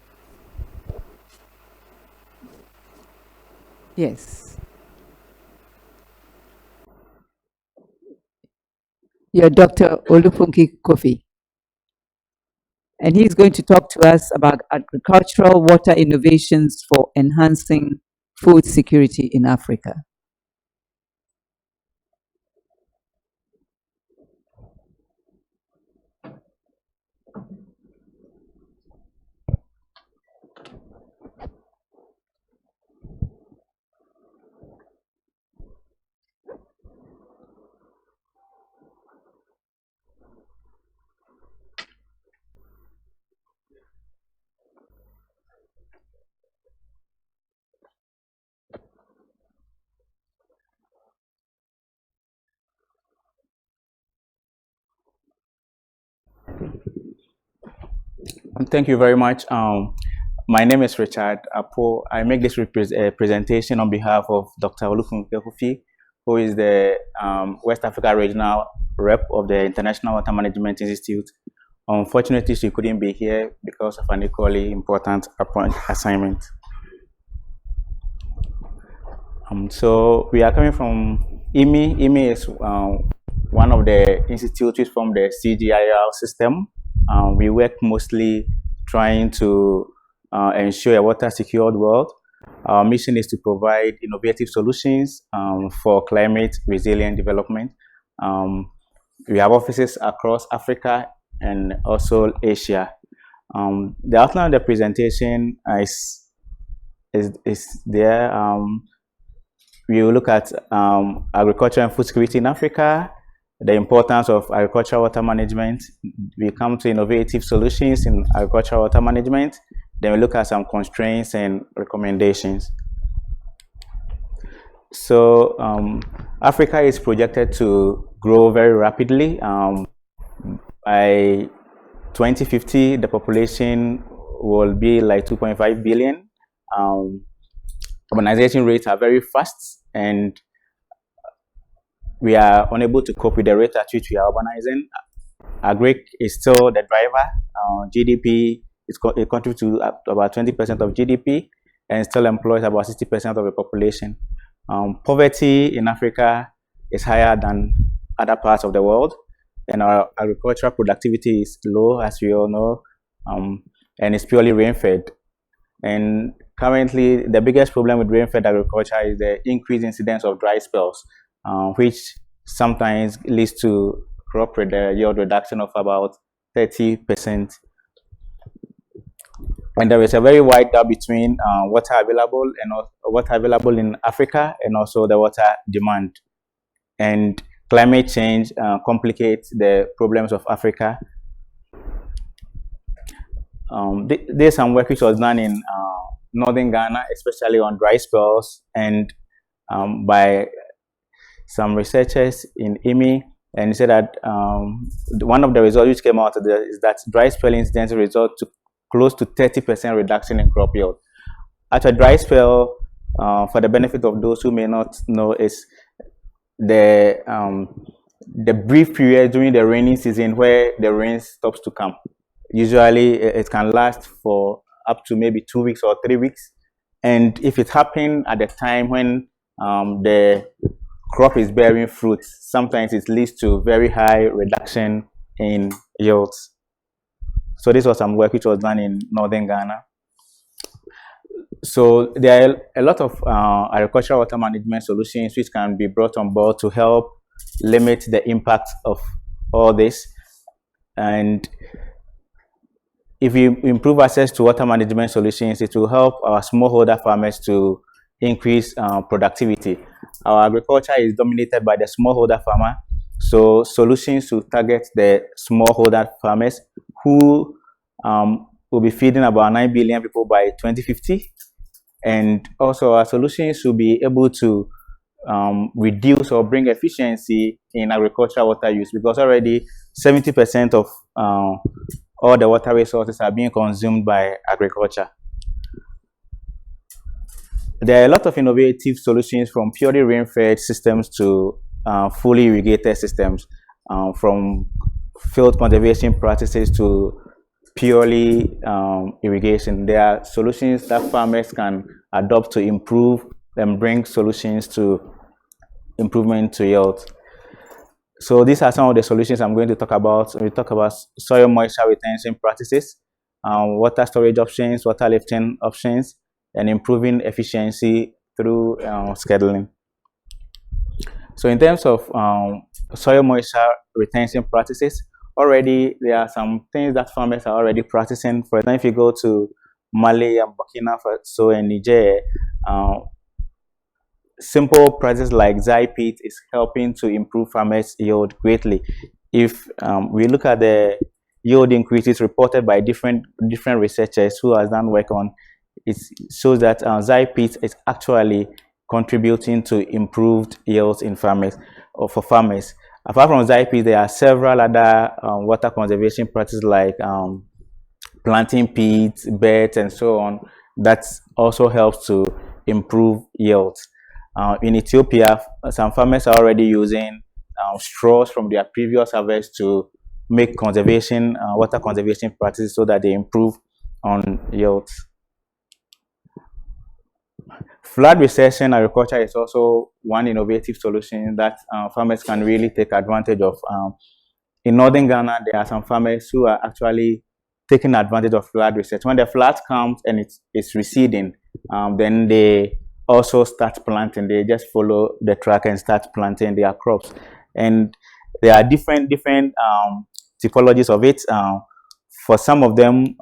Yes. You're Dr. Olufunke Kofi. And he's going to talk to us about agricultural water innovations for enhancing food security in Africa. Thank you very much. My name is Richard Apo. I make this presentation on behalf of Dr. Olufunke Kofi, who is the West Africa Regional Rep of the International Water Management Institute. Unfortunately, she couldn't be here because of an equally important assignment. So we are coming from IMI. IMI is one of the institutes from the CGIAR system. We work mostly trying to ensure a water-secured world. Our mission is to provide innovative solutions for climate-resilient development. We have offices across Africa and also Asia. The outline of the presentation is there. We will look at agriculture and food security in Africa, the importance of agricultural water management. We come to innovative solutions in agricultural water management. Then we look at some constraints and recommendations. So Africa is projected to grow very rapidly. By 2050, the population will be like 2.5 billion. Urbanization rates are very fast, and we are unable to cope with the rate at which we are urbanizing. Agri is still the driver. GDP it contributes to about 20% of GDP and still employs about 60% of the population. Poverty in Africa is higher than other parts of the world, and our agricultural productivity is low, as we all know, and it's purely rain-fed. And currently, the biggest problem with rain-fed agriculture is the increased incidence of dry spells, which sometimes leads to crop yield reduction of about 30%. And there is a very wide gap between water available in Africa and also the water demand. And climate change complicates the problems of Africa. There's some work which was done in northern Ghana, especially on dry spells, and by some researchers in IMI, and said that one of the results which came out of this is that dry spell incidence result to close to 30% reduction in crop yield. At a dry spell, for the benefit of those who may not know, is the brief period during the rainy season where the rain stops to come. Usually it can last for up to maybe 2 weeks or 3 weeks. And if it happened at the time when the crop is bearing fruit, sometimes it leads to very high reduction in yields. So this was some work which was done in northern Ghana. So there are a lot of agricultural water management solutions which can be brought on board to help limit the impact of all this. And if we improve access to water management solutions, it will help our smallholder farmers to increase productivity. Our agriculture is dominated by the smallholder farmer, so solutions to target the smallholder farmers who will be feeding about 9 billion people by 2050. And also our solutions will be able to reduce or bring efficiency in agricultural water use, because already 70% of all the water resources are being consumed by agriculture. There are a lot of innovative solutions, from purely rain-fed systems to fully irrigated systems, from field conservation practices to purely irrigation. There are solutions that farmers can adopt to improve and bring solutions to improvement to yield. So these are some of the solutions I'm going to talk about. We talk about soil moisture retention practices, water storage options, water lifting options, and improving efficiency through scheduling. So in terms of soil moisture retention practices, already there are some things that farmers are already practicing. For example, if you go to Mali and Burkina Faso and Niger, simple practices like Zypit is helping to improve farmers' yield greatly. If we look at the yield increases reported by different researchers who has done work on, it shows that Zypit is actually contributing to improved yields in farmers or for farmers. Apart from Zypit, there are several other water conservation practices like planting peats, beds, and so on, that also helps to improve yields. In Ethiopia, some farmers are already using straws from their previous harvest to make conservation, water conservation practices, so that they improve on yields. Flood recession agriculture is also one innovative solution that farmers can really take advantage of. In northern Ghana, there are some farmers who are actually taking advantage of flood recession. When the flood comes and it's receding, then they also start planting. They just follow the track and start planting their crops. And there are different typologies of it. For some of them,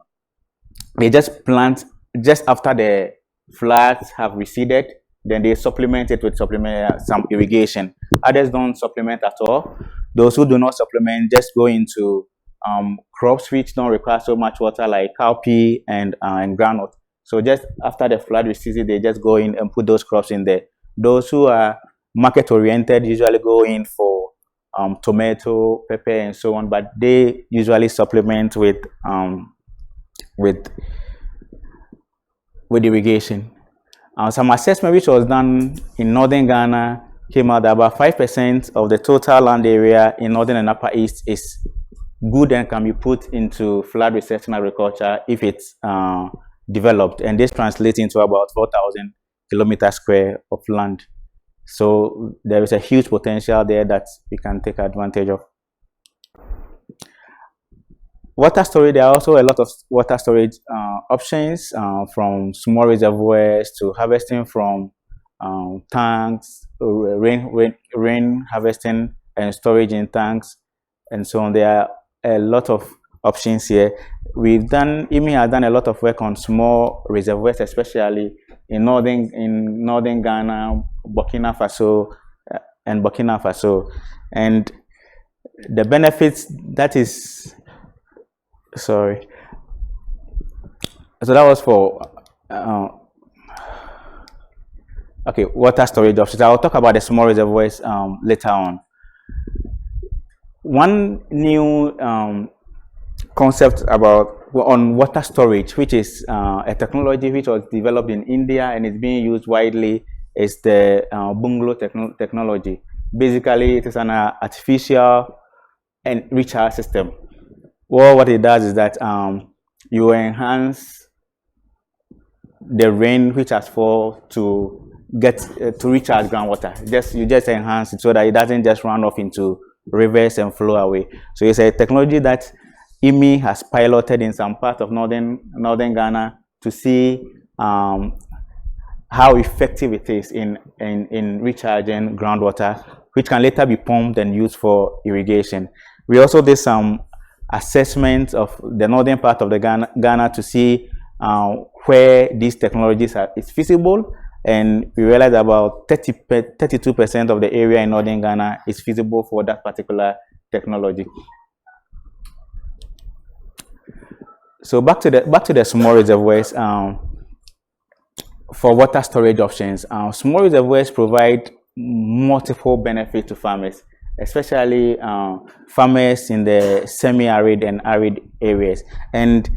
they just plant just after the floods have receded, then they supplement it with some irrigation. Others don't supplement at all. Those who do not supplement just go into crops which don't require so much water, like cowpea and groundnut. So just after the flood recedes, they just go in and put those crops in there. Those who are market oriented usually go in for tomato, pepper, and so on, but they usually supplement with irrigation. Some assessment which was done in northern Ghana came out that about 5% of the total land area in northern and upper east is good and can be put into flood resistant agriculture if it's developed, and this translates into about 4,000 kilometers square of land. So there is a huge potential there that we can take advantage of. Water storage, there are also a lot of water storage options, from small reservoirs to harvesting from tanks, rain harvesting and storage in tanks, and so on. There are a lot of options here. IMI has done a lot of work on small reservoirs, especially in northern Ghana, Burkina Faso, and the benefits that is. Sorry. So that was for okay, water storage options. I'll talk about the small reservoirs later on. One new concept on water storage, which is a technology which was developed in India and is being used widely, is the bungalow technology. Basically, it is an artificial and recharge system. Well, what it does is that you enhance the rain which has fallen to get to recharge groundwater. You just enhance it so that it doesn't just run off into rivers and flow away. So it's a technology that IMI has piloted in some part of northern Ghana to see how effective it is in recharging groundwater, which can later be pumped and used for irrigation. We also did some assessment of the northern part of the Ghana to see where these technologies is feasible, and we realized about 32% of the area in northern Ghana is feasible for that particular technology. So back to the small reservoirs. For water storage options, small reservoirs provide multiple benefits to farmers, especially farmers in the semi-arid and arid areas, and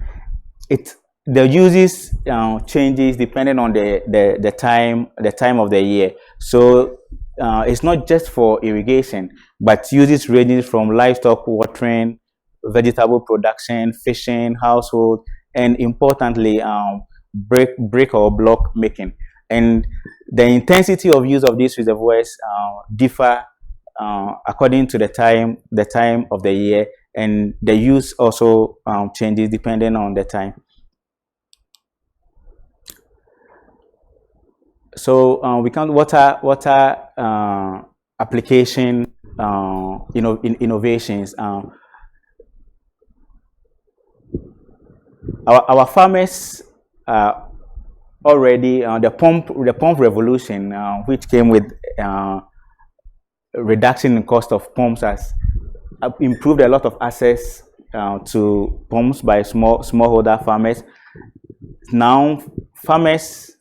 the uses changes depending on the time of the year. So it's not just for irrigation, but uses ranges from livestock watering, vegetable production, fishing, household, and importantly, brick or block making. And the intensity of use of these reservoirs differ according to the time of the year, and the use also changes depending on the time. So we count water application innovations. Our farmers already the pump revolution, which came with reduction in cost of pumps, has improved a lot of access to pumps by smallholder farmers. Now farmers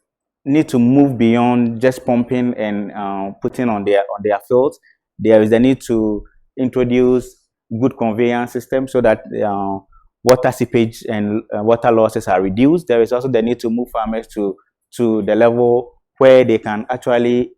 need to move beyond just pumping and putting on their fields. There is the need to introduce good conveyance systems so that water seepage and water losses are reduced. There is also the need to move farmers to the level where they can actually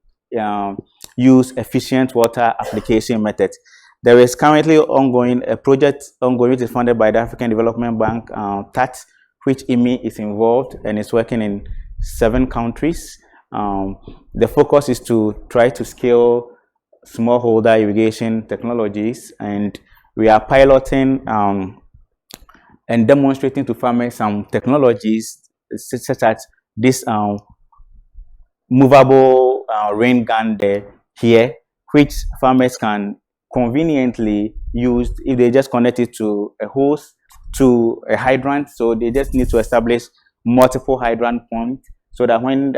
use efficient water application methods. There is currently a project ongoing which is funded by the African Development Bank, TAT, which IMI is involved and is working in 7 countries, The focus is to try to scale smallholder irrigation technologies, and we are piloting and demonstrating to farmers some technologies such as this movable rain gun here, which farmers can conveniently use if they just connect it to a hose, to a hydrant. So they just need to establish multiple hydrant points so that when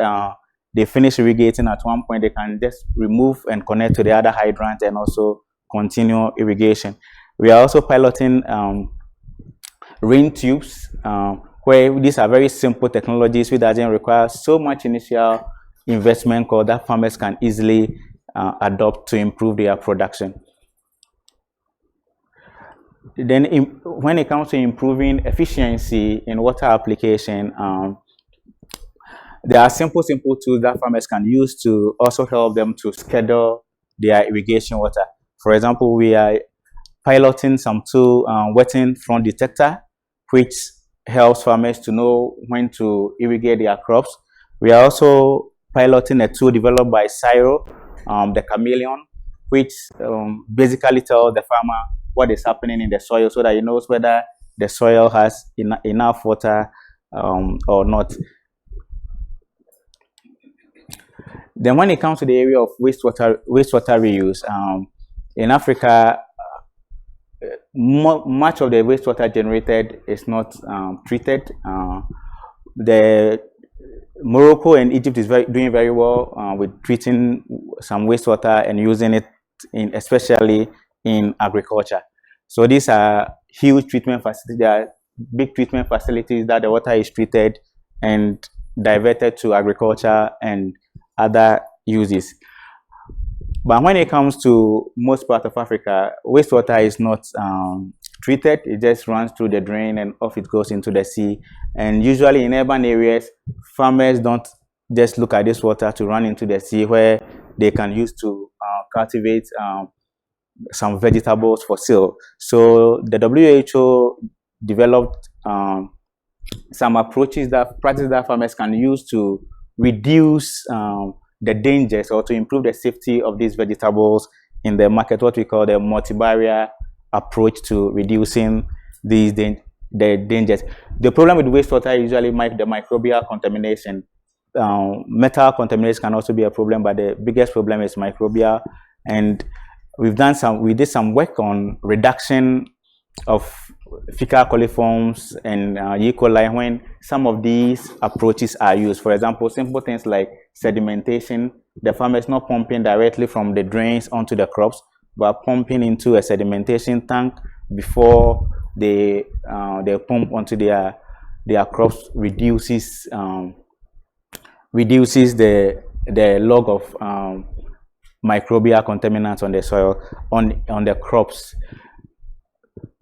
they finish irrigating at one point, they can just remove and connect to the other hydrant and also continue irrigation. We are also piloting rain tubes, where these are very simple technologies which doesn't require so much initial investment that farmers can easily adopt to improve their production. Then when it comes to improving efficiency in water application, there are simple tools that farmers can use to also help them to schedule their irrigation water. For example, we are piloting some tool, wetting front detector, which helps farmers to know when to irrigate their crops. We are also piloting a tool developed by Cyro, the chameleon, which basically tells the farmer what is happening in the soil so that he knows whether the soil has enough water or not. Then when it comes to the area of wastewater reuse, in Africa, much of the wastewater generated is not treated. Morocco and Egypt is doing very well with treating some wastewater and using it especially in agriculture. So these are huge treatment facilities. They are big treatment facilities that the water is treated and diverted to agriculture and other uses. But when it comes to most parts of Africa, wastewater is not treated. It just runs through the drain and off it goes into the sea. And usually in urban areas, farmers don't just look at this water to run into the sea, where they can use to cultivate some vegetables for sale. So the WHO developed some practices that farmers can use to reduce the dangers or to improve the safety of these vegetables in the market, what we call the multi-barrier approach to reducing these the dangers. The problem with wastewater is usually the microbial contamination. Metal contamination can also be a problem, but the biggest problem is microbial. And we did some work on reduction of fecal coliforms and E. coli when some of these approaches are used. For example, simple things like sedimentation. The farmer is not pumping directly from the drains onto the crops, but pumping into a sedimentation tank before they pump onto their crops reduces the log of microbial contaminants on the soil, on the crops.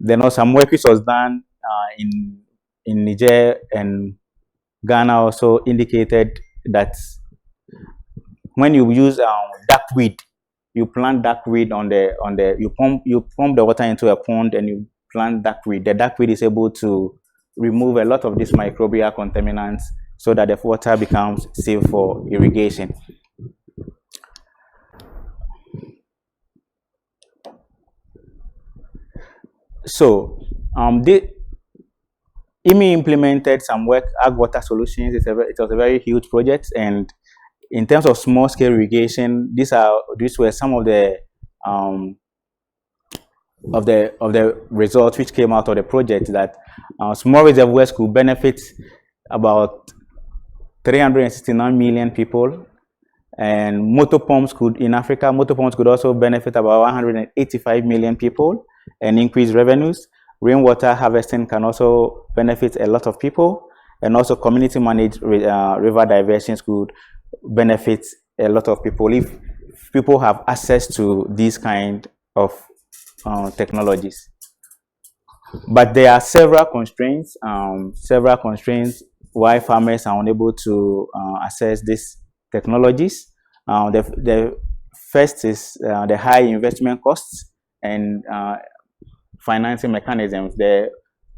Then also some work which was done in Niger and Ghana also indicated that when you use duckweed, you plant duckweed you pump the water into a pond and you plant duckweed. The duckweed is able to remove a lot of these microbial contaminants so that the water becomes safe for irrigation. So IMI implemented some work, Ag Water Solutions. It was a very huge project, and in terms of small scale irrigation, these were some of the results which came out of the project, that small reservoirs could benefit about 369 million people, and motor pumps could also benefit about 185 million people and increase revenues. Rainwater harvesting can also benefit a lot of people, and also community managed river diversions could benefit a lot of people if people have access to these kind of technologies. But there are several constraints why farmers are unable to access these technologies. The first is the high investment costs and financing mechanisms. The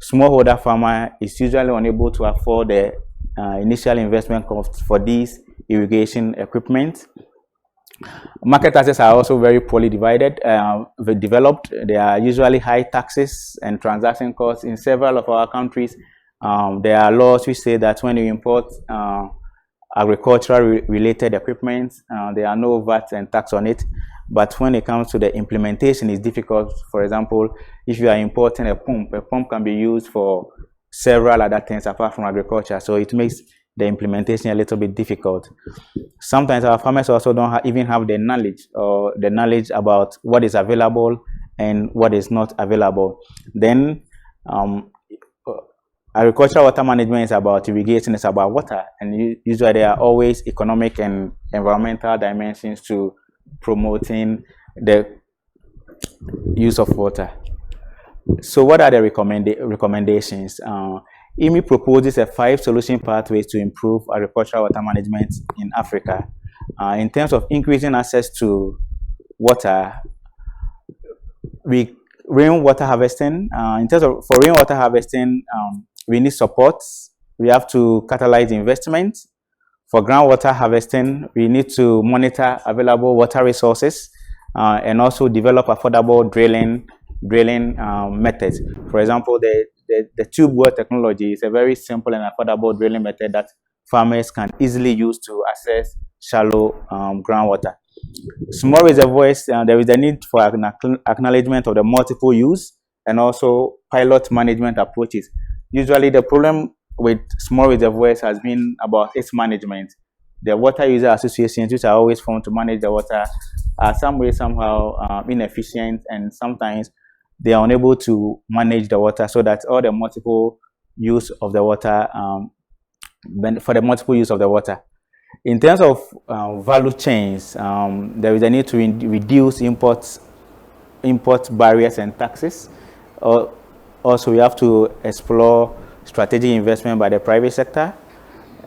smallholder farmer is usually unable to afford the initial investment costs for these irrigation equipment. Market access are also very poorly developed. There are usually high taxes and transaction costs in several of our countries. There are laws which say that when you import agricultural related equipment, there are no VAT and tax on it. But when it comes to the implementation, it's difficult. For example, if you are importing a pump can be used for several other things apart from agriculture. So it makes the implementation a little bit difficult. Sometimes our farmers also don't even have the knowledge about what is available and what is not available. Then agricultural water management is about irrigation, it's about water, and usually there are always economic and environmental dimensions to promoting the use of water. So what are the recommendations? IMI proposes a 5 solution pathways to improve agricultural water management in Africa. In terms of increasing access to water, rainwater harvesting. For rainwater harvesting, we need support. We have to catalyze investment. For groundwater harvesting, we need to monitor available water resources and also develop affordable drilling methods. For example, the tube well technology is a very simple and affordable drilling method that farmers can easily use to access shallow groundwater. Small reservoirs, there is a need for acknowledgement of the multiple use and also pilot management approaches. Usually the problem with small reservoirs has been about its management. The water user associations, which are always formed to manage the water, are somehow inefficient, and sometimes they are unable to manage the water so that all the multiple use of the water, for the multiple use of the water. In terms of value chains, there is a need to reduce import barriers and taxes. Also, we have to explore strategic investment by the private sector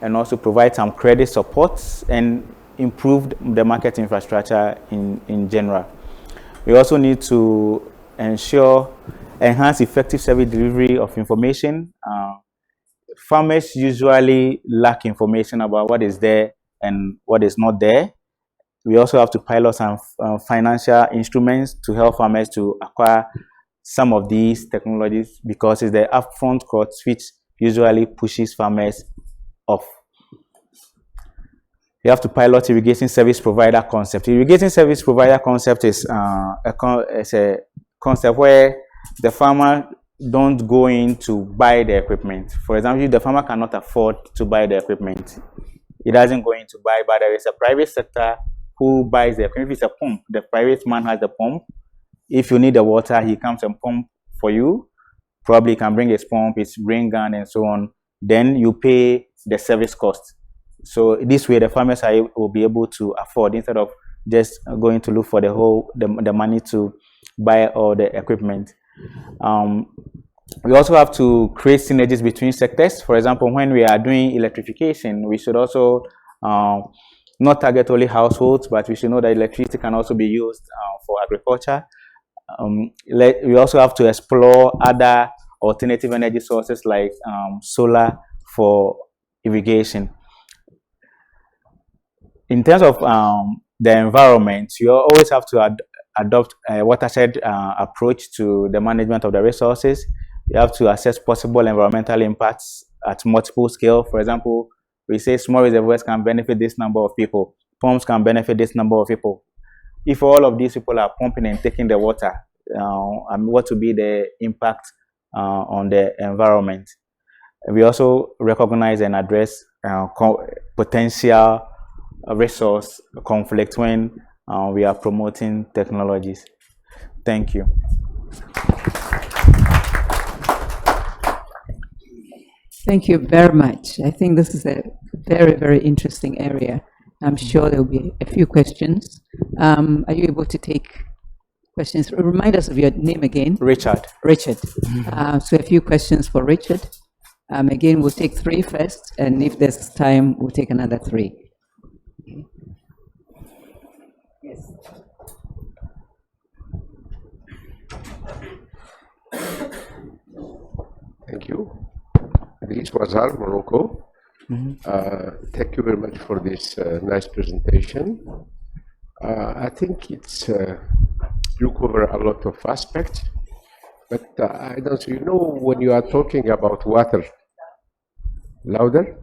and also provide some credit support and improve the market infrastructure in general. We also need to enhance effective service delivery of information. Farmers usually lack information about what is there and what is not there. We also have to pilot some financial instruments to help farmers to acquire some of these technologies, because it's the upfront cost which usually pushes farmers off. You have to pilot irrigation service provider concept. Irrigation service provider concept is a concept where the farmer don't go in to buy the equipment. For example, if the farmer cannot afford to buy the equipment, he doesn't go in to buy, but there is a private sector who buys the equipment. If it's a pump, the private man has the pump. If you need the water, he comes and pump for you. Probably he can bring his pump, his rain gun, and so on. Then you pay the service cost. So this way, the farmers will be able to afford, instead of just going to look for the money to buy all the equipment. We also have to create synergies between sectors. For example, when we are doing electrification, we should also not target only households, but we should know that electricity can also be used for agriculture. We also have to explore other alternative energy sources like solar for irrigation. In terms of the environment, you always have to adopt a watershed approach to the management of the resources. You have to assess possible environmental impacts at multiple scales. For example, we say small reservoirs can benefit this number of people, pumps can benefit this number of people. If all of these people are pumping and taking the water, what will be the impact on the environment? We also recognize and address potential resource conflict when we are promoting technologies. Thank you. Thank you very much. I think this is a very, very interesting area. I'm sure there will be a few questions. Are you able to take questions? Remind us of your name again. Richard. Richard. So a few questions for Richard. Again, we'll take 3 first, and if there's time, we'll take another 3. Yes. Thank you. Idris Wazar, Morocco. Thank you very much for this nice presentation. I think it's you cover a lot of aspects, but I don't. You know, when you are talking about water, louder.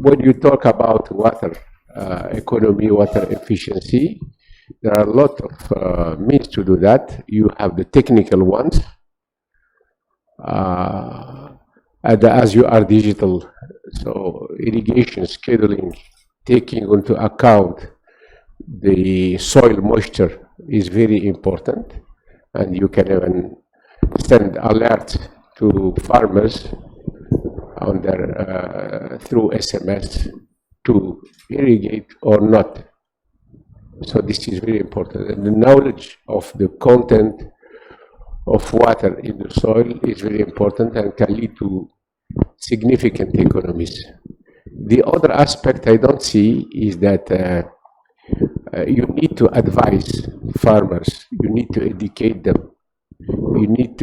When you talk about water economy, water efficiency, there are a lot of means to do that. You have the technical ones, and as you are digital, so irrigation scheduling, taking into account the soil moisture is very important, and you can even send alerts to farmers on their through SMS to irrigate or not. So this is very important, and the knowledge of the content of water in the soil is very important and can lead to significant economies. The other aspect I don't see is that you need to advise farmers, you need to educate them, you need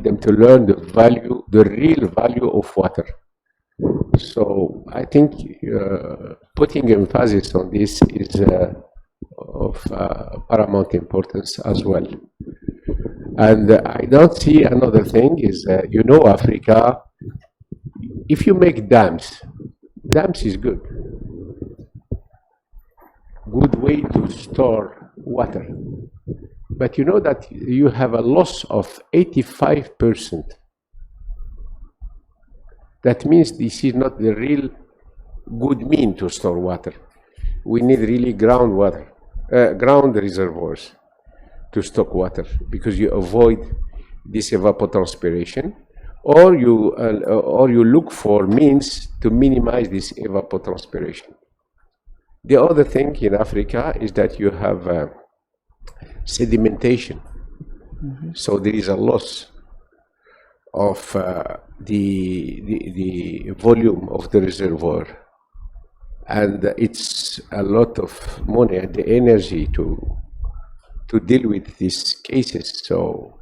them to learn the value, the real value of water. So I think putting emphasis on this is of paramount importance as well. And I don't see another thing is, you know, Africa, if you make dams is good. Good way to store water. But you know that you have a loss of 85%. That means this is not the real good mean to store water. We need really ground reservoirs to stock water, because you avoid this evapotranspiration, or you look for means to minimize this evapotranspiration. The other thing in Africa is that you have sedimentation. So there is a loss of the volume of the reservoir, and it's a lot of money and the energy to deal with these cases. So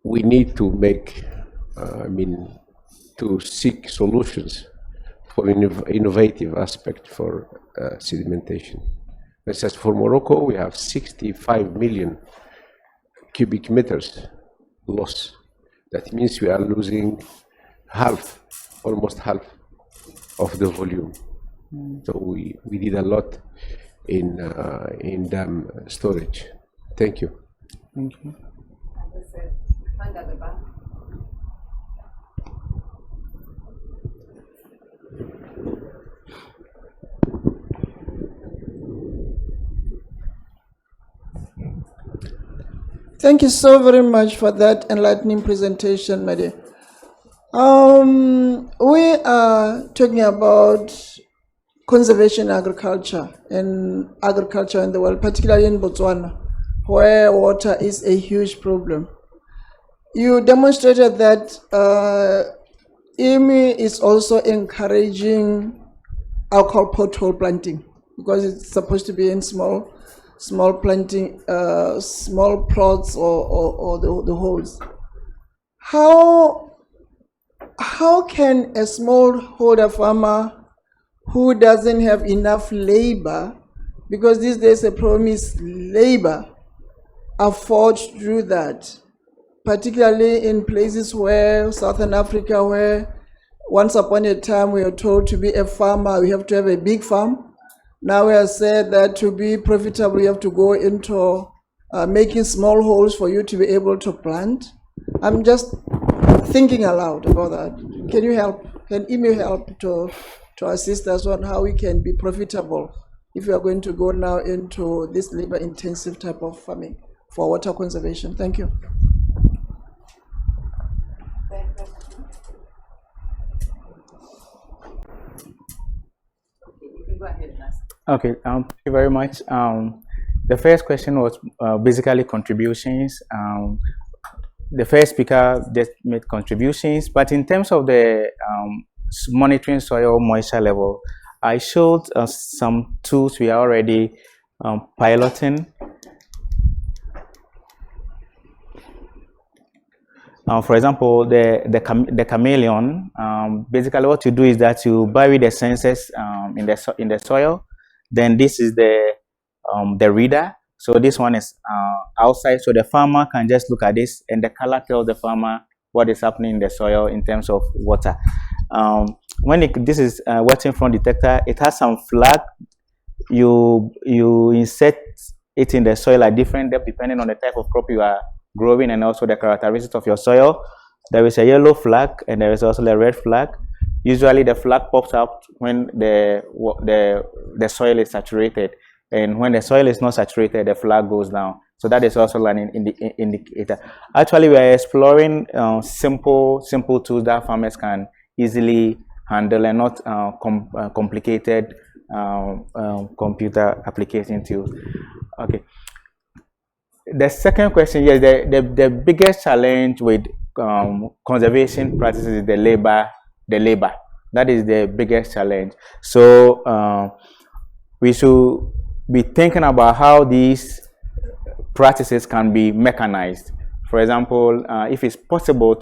we need to make, to seek solutions for innovative aspect for sedimentation. As for Morocco, we have 65 million cubic meters loss. That means we are losing almost half of the volume. So we did a lot in dam storage. Thank you. Thank you. Thank you so very much for that enlightening presentation, Mady. We are talking about conservation agriculture and agriculture in the world, particularly in Botswana, where water is a huge problem. You demonstrated that IMI is also encouraging, I'll call pothole planting, because it's supposed to be in small planting, small plots or the holes. How can a smallholder farmer who doesn't have enough labor, because these days the problem is labor, afford to do that, particularly in places where Southern Africa, where once upon a time we are told to be a farmer, we have to have a big farm. Now we are said that to be profitable, you have to go into making small holes for you to be able to plant. I'm just thinking aloud about that. Can you help? Can IMI help to assist us on how we can be profitable if we are going to go now into this labor-intensive type of farming for water conservation? Thank you. Okay, thank you very much. The first question was basically contributions. The first speaker just made contributions, but in terms of the monitoring soil moisture level, I showed some tools we are already piloting. For example, the chameleon, basically what you do is that you bury the sensors in the soil. Then this is the reader. So this one is outside, so the farmer can just look at this, and the color tells the farmer what is happening in the soil in terms of water. When this is wetting from detector, it has some flag. You insert it in the soil at different depth depending on the type of crop you are growing and also the characteristics of your soil. There is a yellow flag and there is also a red flag. Usually the flag pops up when the soil is saturated, and when the soil is not saturated, the flag goes down. So that is also an indicator. Actually, we are exploring simple tools that farmers can easily handle and not complicated computer application tools. Okay. The second question, yes, the biggest challenge with conservation practices is the labor. That is the biggest challenge. So we should be thinking about how these practices can be mechanized. For example, if it's possible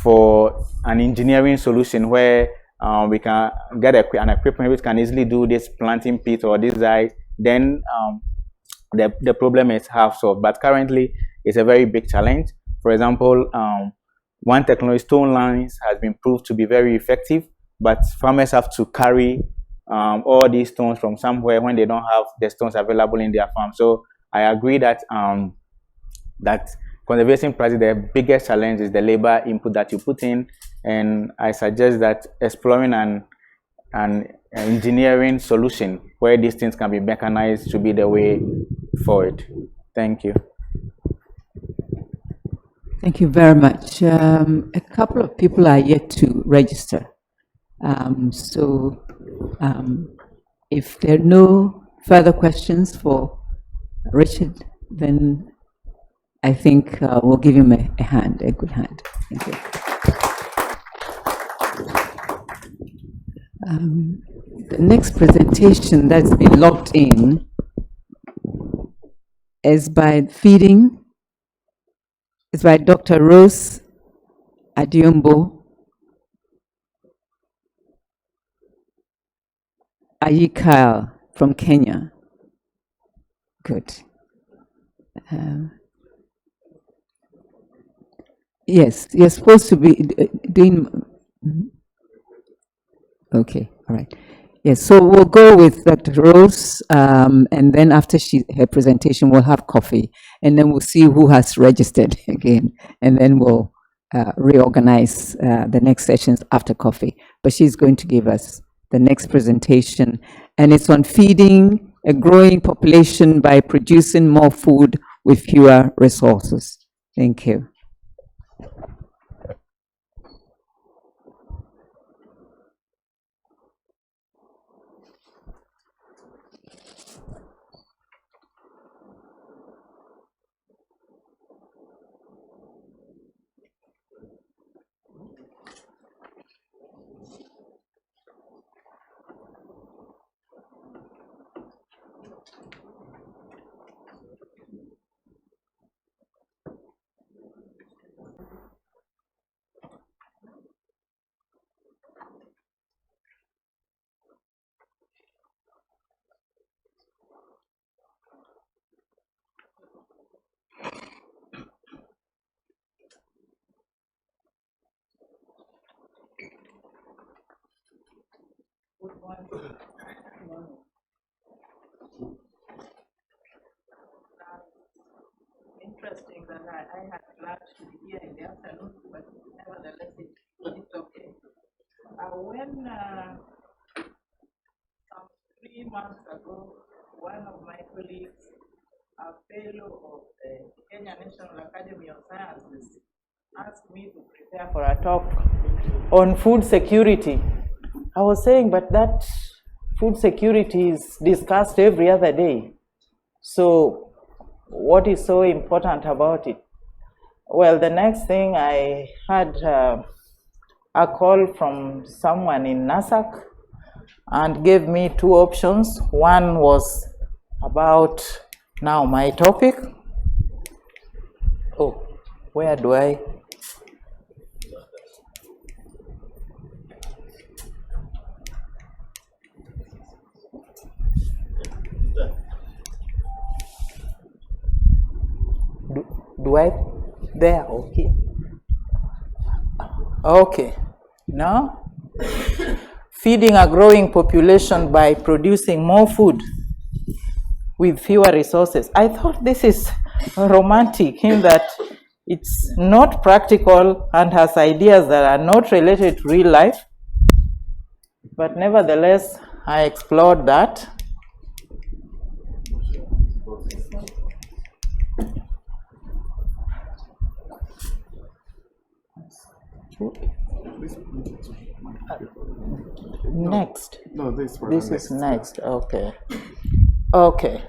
for an engineering solution where we can get an equipment which can easily do this planting pit or this side, then the problem is half solved. But currently, it's a very big challenge. For example, one technology, stone lines, has been proved to be very effective, but farmers have to carry all these stones from somewhere when they don't have the stones available in their farm. So I agree that that conservation practice, the biggest challenge is the labor input that you put in, and I suggest that exploring an engineering solution where these things can be mechanized should be the way forward. Thank you. Thank you very much. A couple of people are yet to register. If there are no further questions for Richard, then I think we'll give him a good hand. Thank you. The next presentation that's been logged in is by feeding. It's by Dr. Rose Adiombo Ayikal from Kenya. Good. Yes, you're supposed to be doing. Okay, all right. Yes, so we'll go with Dr. Rose, and then after her presentation, we'll have coffee, and then we'll see who has registered again, and then we'll reorganize the next sessions after coffee. But she's going to give us the next presentation, and it's on feeding a growing population by producing more food with fewer resources. Thank you. Interesting that I had planned to be here in the afternoon, but nevertheless it's okay. When some 3 months ago, one of my colleagues, a fellow of the Kenya National Academy of Sciences, asked me to prepare for a talk on food security. I was saying, but that food security is discussed every other day. So what is so important about it? Well, the next thing I had a call from someone in NASAC and gave me 2 options. One was about now my topic. Oh, where do I? There, okay. Okay, now feeding a growing population by producing more food with fewer resources. I thought this is romantic in that it's not practical and has ideas that are not related to real life, but nevertheless, I explored that. Next. No, this is next. Okay. Okay.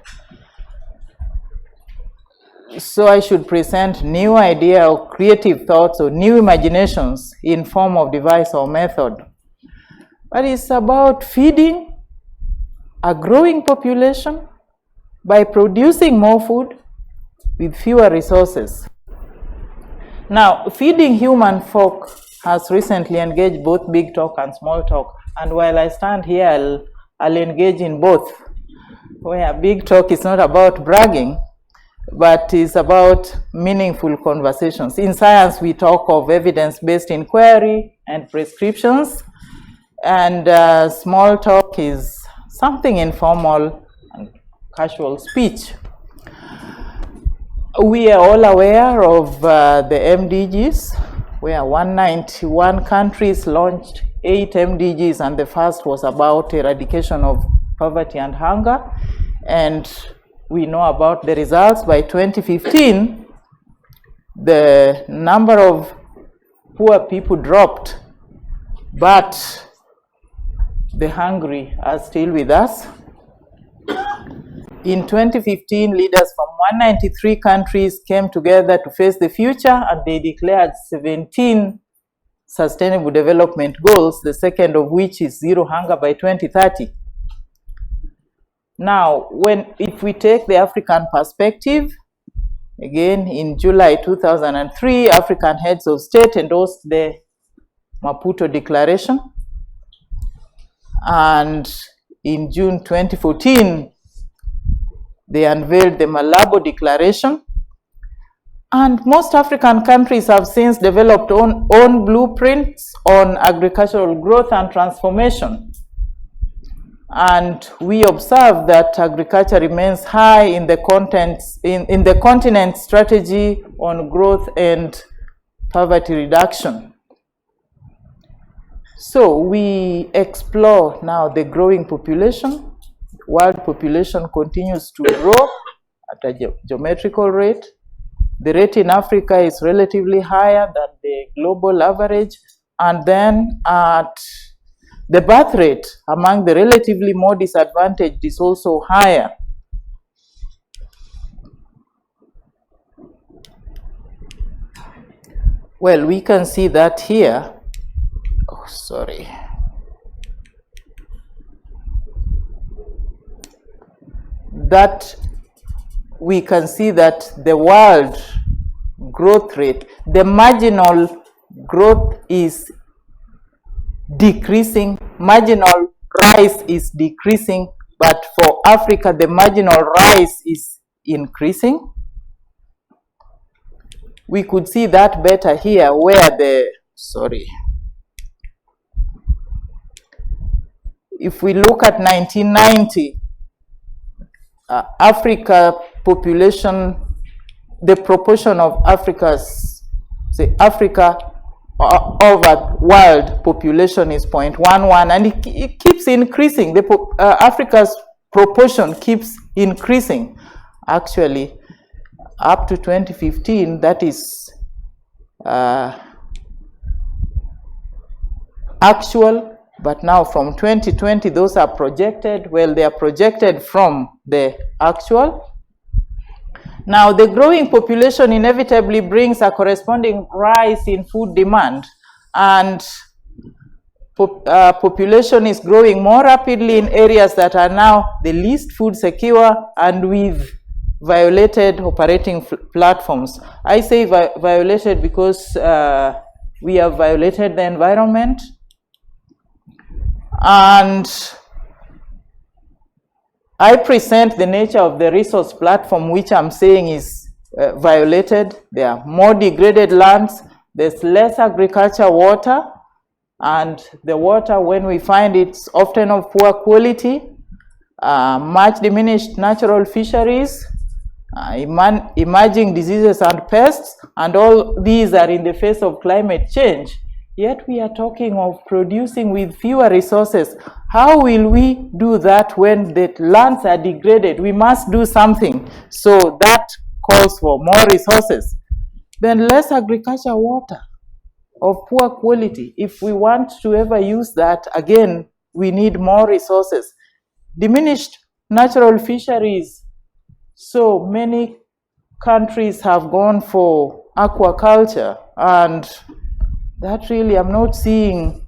So I should present new idea or creative thoughts or new imaginations in form of device or method. But it's about feeding a growing population by producing more food with fewer resources. Now, feeding human folk has recently engaged both big talk and small talk. And while I stand here, I'll engage in both, where big talk is not about bragging, but is about meaningful conversations. In science, we talk of evidence-based inquiry and prescriptions, and small talk is something informal and casual speech. We are all aware of the Mdgs, where 191 countries launched 8 Mdgs, and the first was about eradication of poverty and hunger. And we know about the results. By 2015, the number of poor people dropped, but the hungry are still with us. In 2015, leaders from 193 countries came together to face the future, and they declared 17 Sustainable Development Goals, the second of which is zero hunger by 2030. Now, if we take the African perspective, again, in July 2003, African heads of state endorsed the Maputo Declaration. And in June 2014, they unveiled the Malabo Declaration. And most African countries have since developed own blueprints on agricultural growth and transformation. And we observe that agriculture remains high in the continent's strategy on growth and poverty reduction. So we explore now the growing population. World population continues to grow at a geometrical rate. The rate in Africa is relatively higher than the global average, and then at the birth rate among the relatively more disadvantaged is also higher. Well, we can see that here. Oh, sorry. That we can see that the world growth rate, the marginal growth is decreasing, marginal rise is decreasing, but for Africa, the marginal rise is increasing. We could see that better here where if we look at 1990, Africa population, the proportion of Africa over world population is 0.11, and it keeps increasing. Africa's proportion keeps increasing. Actually, up to 2015, that is actual. But now from 2020, those are projected. Well, they are projected from the actual. Now, the growing population inevitably brings a corresponding rise in food demand. And population is growing more rapidly in areas that are now the least food secure and with violated operating platforms. I say violated because we have violated the environment. And I present the nature of the resource platform, which I'm saying is violated. There are more degraded lands. There's less agriculture water. And the water, when we find it's often of poor quality, much diminished natural fisheries, emerging diseases and pests, and all these are in the face of climate change. Yet we are talking of producing with fewer resources. How will we do that when the lands are degraded? We must do something. So that calls for more resources. Then less agriculture water of poor quality. If we want to ever use that, again, we need more resources. Diminished natural fisheries. So many countries have gone for aquaculture, and that really, I'm not seeing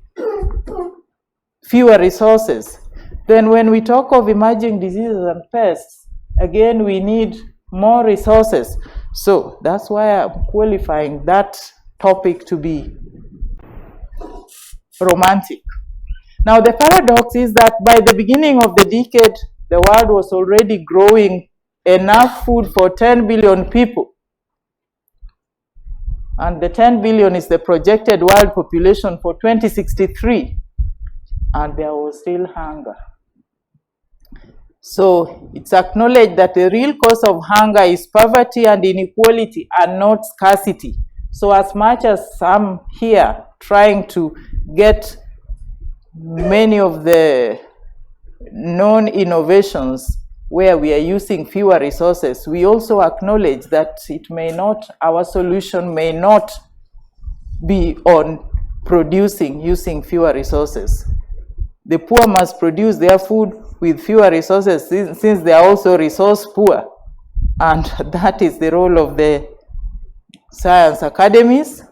fewer resources. Then when we talk of emerging diseases and pests, again, we need more resources. So that's why I'm qualifying that topic to be romantic. Now, the paradox is that by the beginning of the decade, the world was already growing enough food for 10 billion people. And the 10 billion is the projected world population for 2063. And there was still hunger. So it's acknowledged that the real cause of hunger is poverty and inequality and not scarcity. So as much as I'm here trying to get many of the known innovations where we are using fewer resources, we also acknowledge that it may not, our solution may not be on producing using fewer resources. The poor must produce their food with fewer resources since they are also resource poor. And that is the role of the science academies.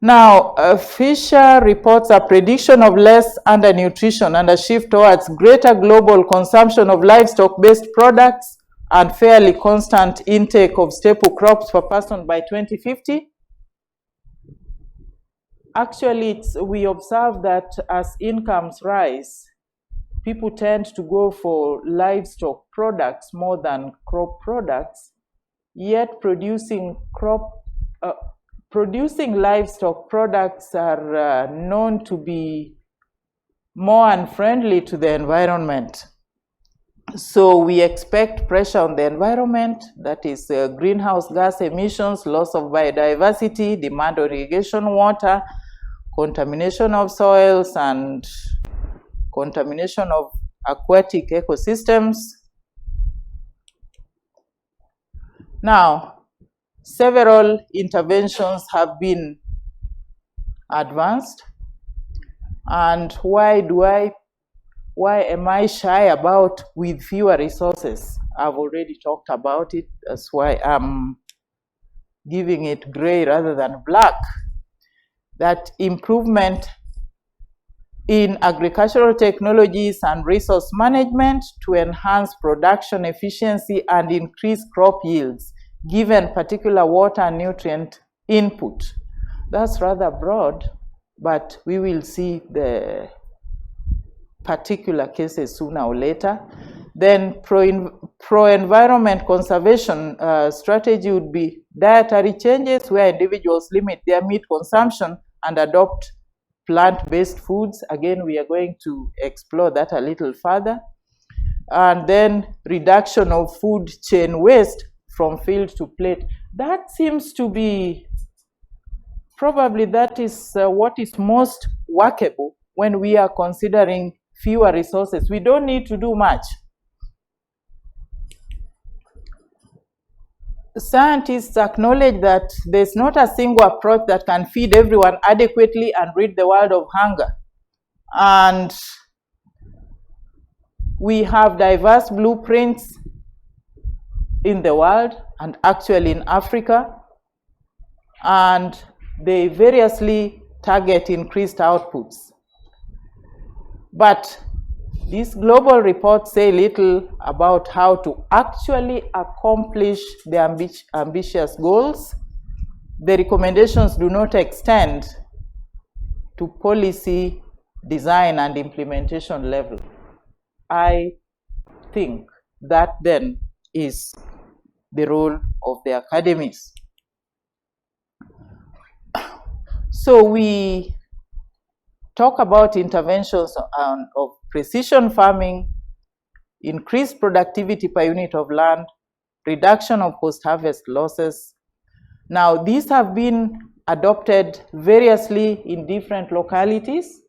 Now, Fisher reports a prediction of less undernutrition and a shift towards greater global consumption of livestock-based products and fairly constant intake of staple crops per person by 2050. Actually, we observe that as incomes rise, people tend to go for livestock products more than crop products, yet producing livestock products are known to be more unfriendly to the environment. So we expect pressure on the environment, that is greenhouse gas emissions, loss of biodiversity, demand on irrigation water, contamination of soils, and contamination of aquatic ecosystems. Now, several interventions have been advanced, and why am I shy about with fewer resources? I've already talked about it. That's why I'm giving it gray rather than black. That improvement in agricultural technologies and resource management to enhance production efficiency and increase crop yields, given particular water and nutrient input. That's rather broad, but we will see the particular cases sooner or later. Then pro-environment conservation strategy would be dietary changes where individuals limit their meat consumption and adopt plant-based foods. Again, we are going to explore that a little further. And then reduction of food chain waste from field to plate. That seems to be, probably that is what is most workable when we are considering fewer resources. We don't need to do much. Scientists acknowledge that there's not a single approach that can feed everyone adequately and rid the world of hunger. And we have diverse blueprints in the world and actually in Africa, and they variously target increased outputs. But these global reports say little about how to actually accomplish the ambitious goals. The recommendations do not extend to policy design and implementation level. I think that then is the role of the academies. So we talk about interventions of precision farming, increased productivity per unit of land, reduction of post-harvest losses. Now, these have been adopted variously in different localities,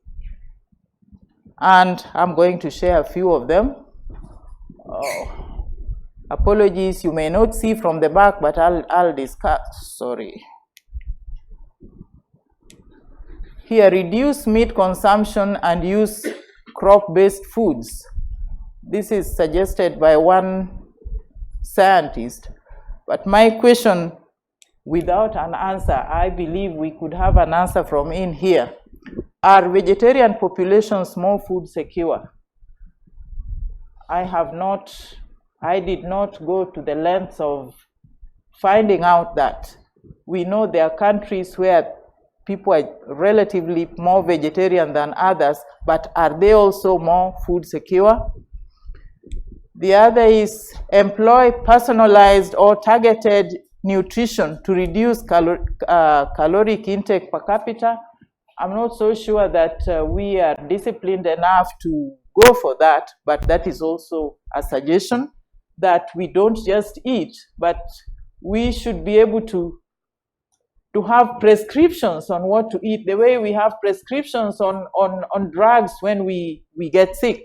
and I'm going to share a few of them. Apologies, you may not see from the back, but I'll discuss, sorry. Here, reduce meat consumption and use crop-based foods. This is suggested by one scientist, but my question, without an answer, I believe we could have an answer from in here. Are vegetarian populations more food secure? I did not go to the length of finding out that. We know there are countries where people are relatively more vegetarian than others, but are they also more food secure? The other is employ personalized or targeted nutrition to reduce caloric intake per capita. I'm not so sure that we are disciplined enough to go for that, but that is also a suggestion, that we don't just eat, but we should be able to have prescriptions on what to eat, the way we have prescriptions on drugs when we get sick.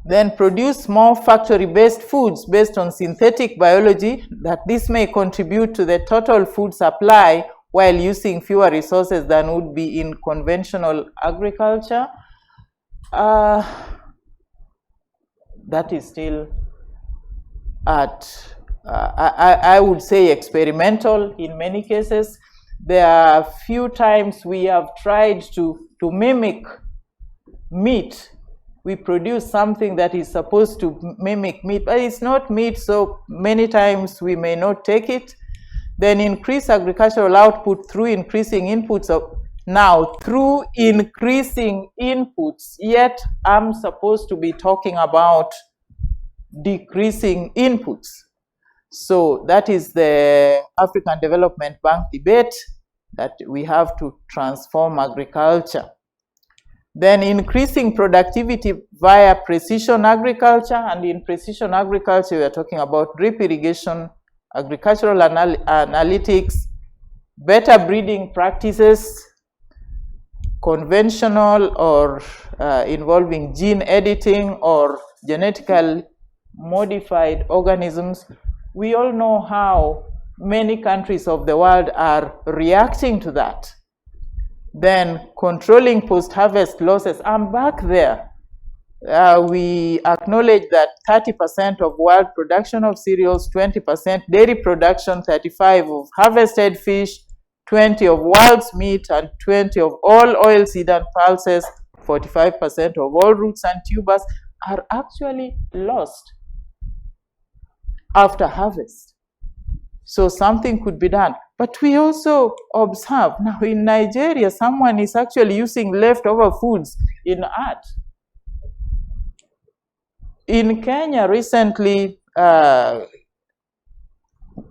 Then produce more factory-based foods based on synthetic biology, that this may contribute to the total food supply while using fewer resources than would be in conventional agriculture. That is still at, I would say, experimental in many cases. There are a few times we have tried to mimic meat. We produce something that is supposed to mimic meat, but it's not meat, so many times we may not take it. Then increase agricultural output through increasing inputs. Through increasing inputs, yet I'm supposed to be talking about decreasing inputs. So that is the African Development Bank debate, that we have to transform agriculture. Then increasing productivity via precision agriculture, and in precision agriculture we are talking about drip irrigation, agricultural analytics, better breeding practices, conventional or involving gene editing or genetically modified organisms. We all know how many countries of the world are reacting to that. Then controlling post-harvest losses. I'm back there. We acknowledge that 30% of world production of cereals, 20% dairy production, 35% of harvested fish, 20% of world's meat, and 20% of all oilseed and pulses, 45% of all roots and tubers are actually lost after harvest. So something could be done. But we also observe, now in Nigeria, someone is actually using leftover foods in art. In Kenya recently,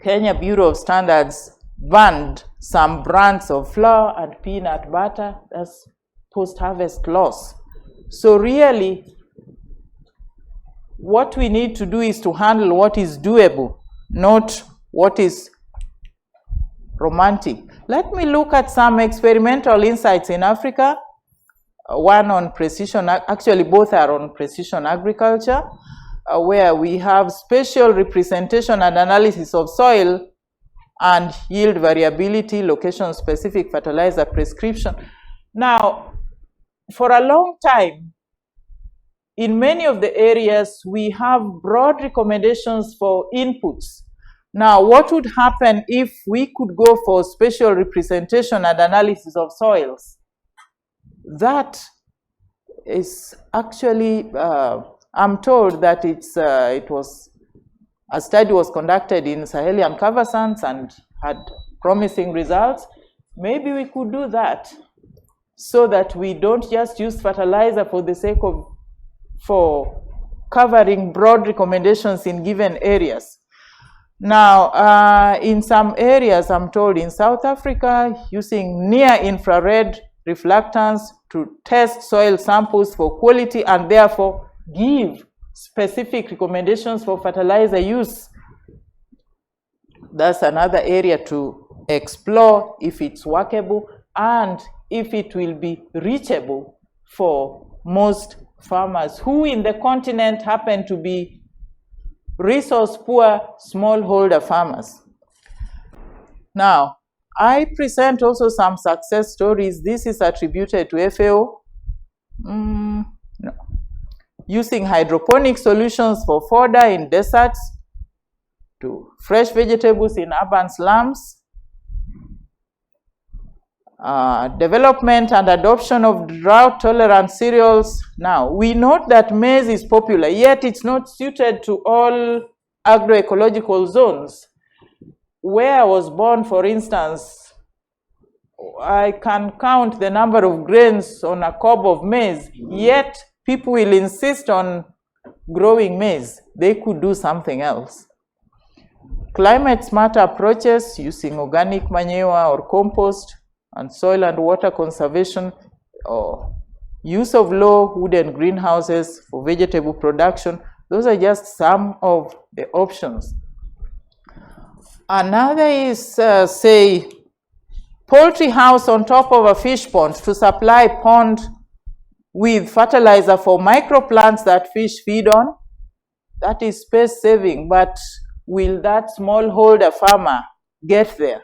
Kenya Bureau of Standards banned some brands of flour and peanut butter as post-harvest loss. So really, what we need to do is to handle what is doable, not what is romantic. Let me look at some experimental insights in Africa. One on precision, actually both are on precision agriculture, where we have spatial representation and analysis of soil and yield variability, location-specific fertilizer prescription. Now, for a long time, in many of the areas, we have broad recommendations for inputs. Now, what would happen if we could go for spatial representation and analysis of soils? That is actually, I'm told that a study was conducted in Sahelian cover sands and had promising results. Maybe we could do that so that we don't just use fertilizer for the sake of, for covering broad recommendations in given areas. Now, in some areas, I'm told in South Africa, using near-infrared reflectance to test soil samples for quality and therefore give specific recommendations for fertilizer use. That's another area to explore if it's workable and if it will be reachable for most farmers who in the continent happen to be resource-poor smallholder farmers. Now, I present also some success stories. This is attributed to FAO. No. Using hydroponic solutions for fodder in deserts, to fresh vegetables in urban slums, development and adoption of drought-tolerant cereals. Now, we note that maize is popular, yet it's not suited to all agroecological zones. Where I was born, for instance, I can count the number of grains on a cob of maize, yet people will insist on growing maize. They could do something else. Climate-smart approaches using organic manure or compost, and soil and water conservation, or use of low wooden greenhouses for vegetable production. Those are just some of the options. Another is, say, poultry house on top of a fish pond to supply pond with fertilizer for microplants that fish feed on. That is space saving, but will that smallholder farmer get there?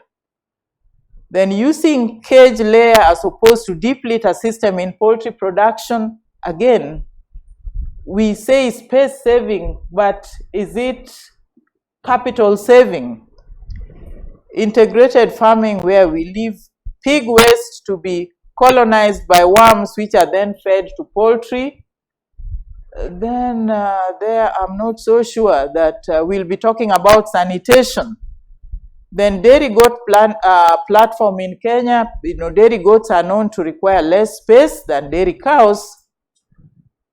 Then using cage layer as opposed to deep litter system in poultry production, again, we say space saving, but is it capital saving? Integrated farming where we leave pig waste to be colonized by worms which are then fed to poultry. Then there I'm not so sure that we'll be talking about sanitation. Then dairy goat platform in Kenya, dairy goats are known to require less space than dairy cows.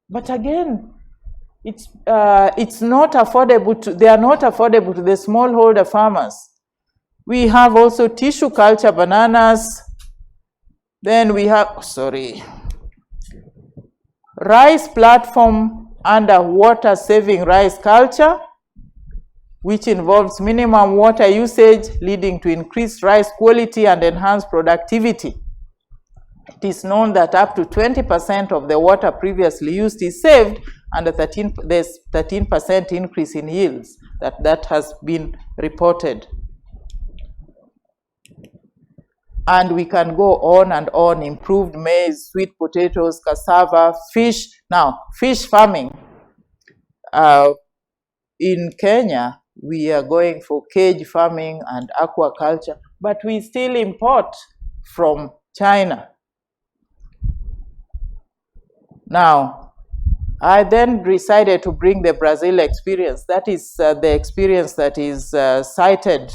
But again, it's not affordable to, they are not affordable to the smallholder farmers. We have also tissue culture bananas. Then we have, rice platform under water saving rice culture, which involves minimum water usage leading to increased rice quality and enhanced productivity. It is known that up to 20% of the water previously used is saved, and there's 13% increase in yields that has been reported. And we can go on and on, improved maize, sweet potatoes, cassava, fish. Now, fish farming. In Kenya, we are going for cage farming and aquaculture, but we still import from China. Now, I then decided to bring the Brazil experience. That is the experience that is cited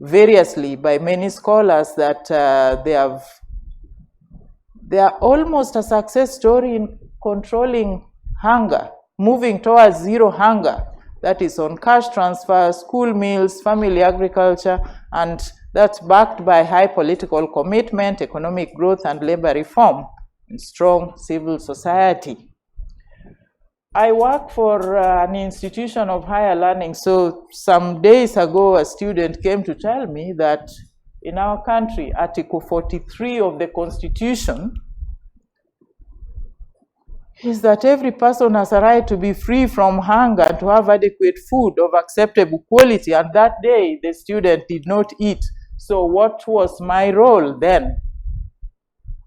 variously by many scholars, that they are almost a success story in controlling hunger, moving towards zero hunger. That is on cash transfer, school meals, family agriculture, and that's backed by high political commitment, economic growth, and labor reform, and strong civil society. I work for an institution of higher learning. So some days ago, a student came to tell me that in our country, Article 43 of the Constitution is that every person has a right to be free from hunger and to have adequate food of acceptable quality. And that day, the student did not eat. So what was my role then?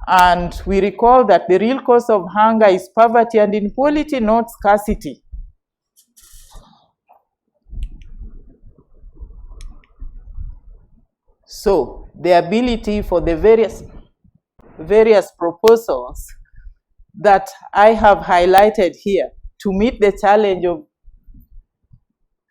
And we recall that the real cause of hunger is poverty and inequality, not scarcity. So the ability for the various proposals that I have highlighted here to meet the challenge of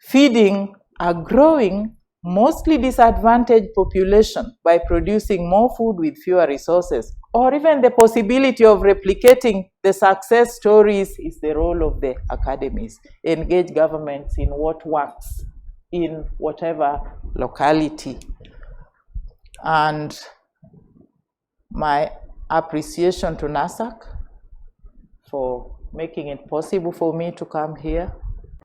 feeding a growing, mostly disadvantaged population by producing more food with fewer resources or even the possibility of replicating the success stories is the role of the academies. Engage governments in what works in whatever locality. And my appreciation to NASAC for making it possible for me to come here,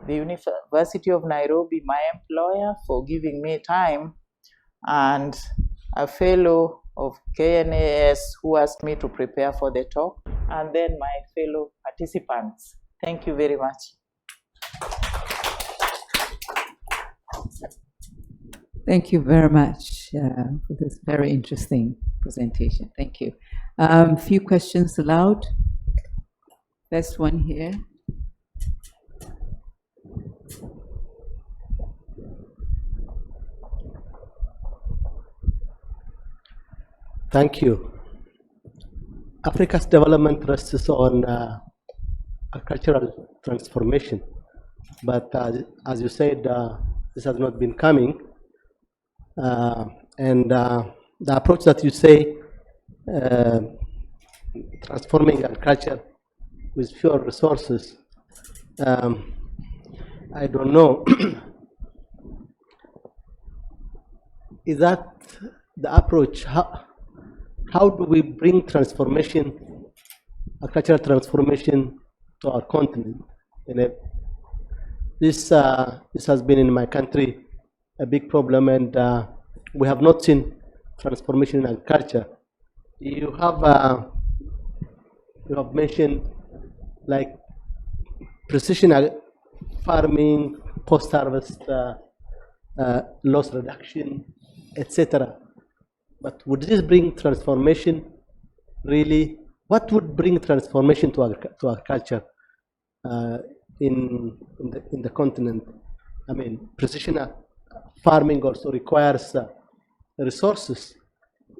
the University of Nairobi, my employer, for giving me time, and a fellow of KNAS who asked me to prepare for the talk, and then my fellow participants. Thank you very much. Thank you very much for this very interesting presentation. Thank you. Few questions aloud. First one here. Thank you. Africa's development rests on agricultural transformation, but as you said, this has not been coming. And the approach that you say, transforming agriculture with fewer resources, I don't know. Is that the approach? How do we bring transformation, agricultural transformation, to our continent? And this has been in my country a big problem, and we have not seen transformation in agriculture. You have mentioned like precision farming, post-harvest loss reduction, etc. But would this bring transformation? Really, what would bring transformation to agriculture in the continent? I mean, precision farming also requires resources.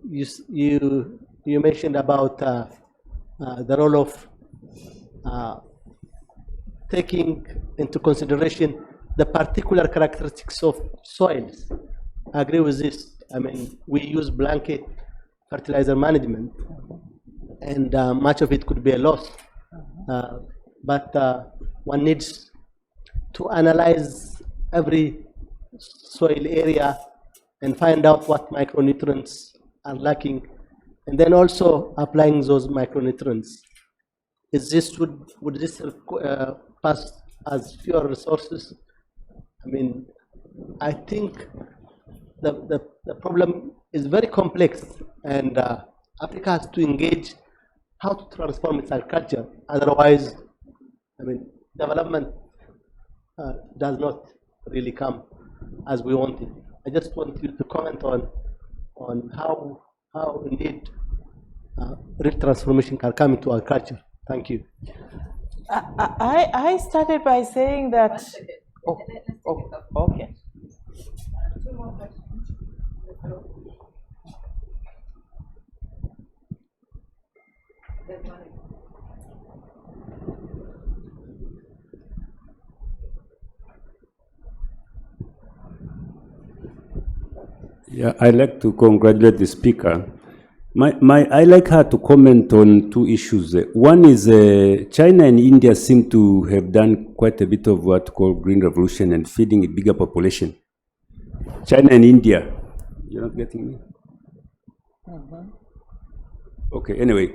You mentioned about the role of taking into consideration the particular characteristics of soils. I agree with this. I mean, we use blanket fertilizer management, and much of it could be a loss. But one needs to analyze every soil area and find out what micronutrients are lacking, and then also applying those micronutrients. Would this pass as fewer resources? I mean, I think the problem is very complex, and Africa has to engage how to transform its agriculture. Otherwise, I mean, development does not really come as we want it. I just want you to comment on how indeed real transformation can come into agriculture. Thank you. I started by saying that. Okay. Two more questions. Yeah, I'd like to congratulate the speaker. I like her to comment on two issues. One is China and India seem to have done quite a bit of what called green revolution and feeding a bigger population. China and India. You're not getting me? Okay, anyway,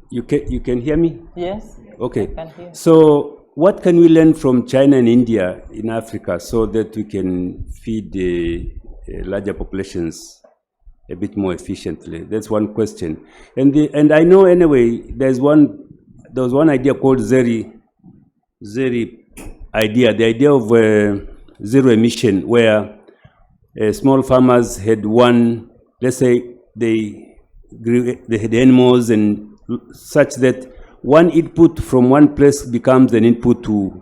you can hear me? Yes. Okay. I can hear. So what can we learn from China and India in Africa so that we can feed the larger populations a bit more efficiently? That's one question. And I know anyway there was one idea called Zeri idea, the idea of zero emission, where small farmers had one, let's say they had animals and such that one input from one place becomes an input to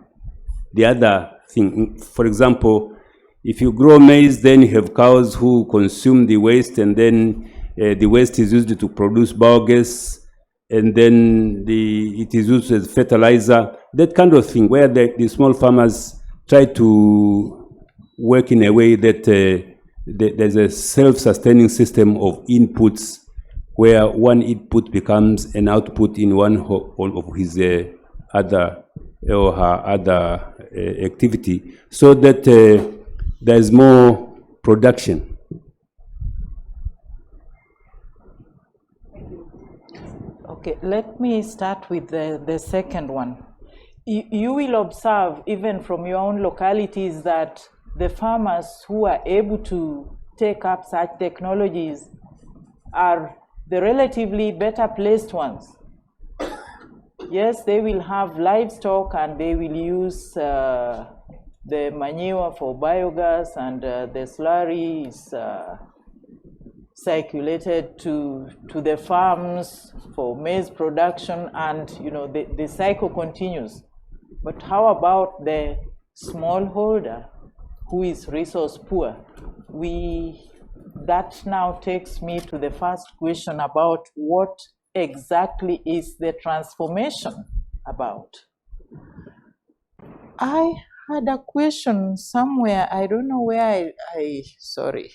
the other thing. For example, if you grow maize, then you have cows who consume the waste, and then the waste is used to produce biogas, and then it is used as fertilizer, that kind of thing, where the small farmers try to work in a way that there's a self-sustaining system of inputs where one input becomes an output in one of his other or her other activity, so that there's more production. Okay, let me start with the second one. You will observe, even from your own localities, that the farmers who are able to take up such technologies are the relatively better placed ones. Yes, they will have livestock and they will use the manure for biogas, and the slurry is circulated to the farms for maize production, and the cycle continues. But how about the smallholder who is resource poor? That now takes me to the first question about what exactly is the transformation about. I had a question somewhere, I don't know where sorry.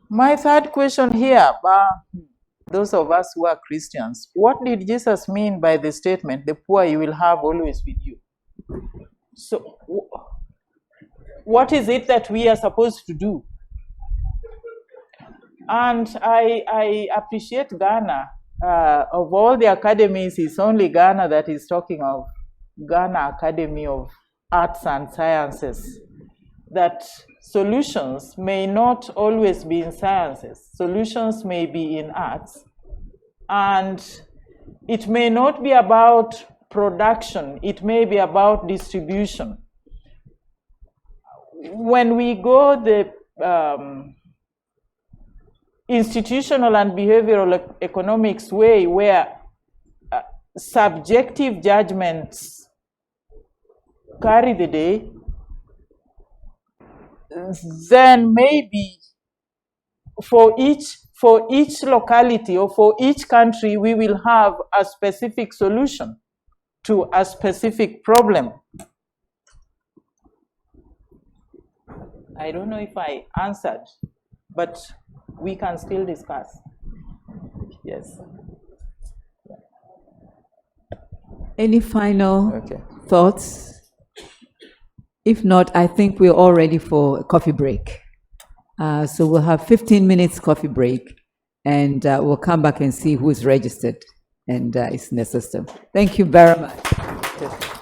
My third question here, those of us who are Christians, what did Jesus mean by the statement, the poor you will have always with you? So, what is it that we are supposed to do? And I appreciate Ghana. Of all the academies, it's only Ghana that is talking of Ghana Academy of Arts and Sciences, that solutions may not always be in sciences. Solutions may be in arts. And it may not be about production. It may be about distribution. When we go the institutional and behavioral economics way, where subjective judgments carry the day, then maybe for each locality or for each country, we will have a specific solution to a specific problem. I don't know if I answered, but we can still discuss. Yes. Any final thoughts? If not, I think we're all ready for a coffee break. So we'll have 15 minutes coffee break, and we'll come back and see who's registered and is in the system. Thank you very much.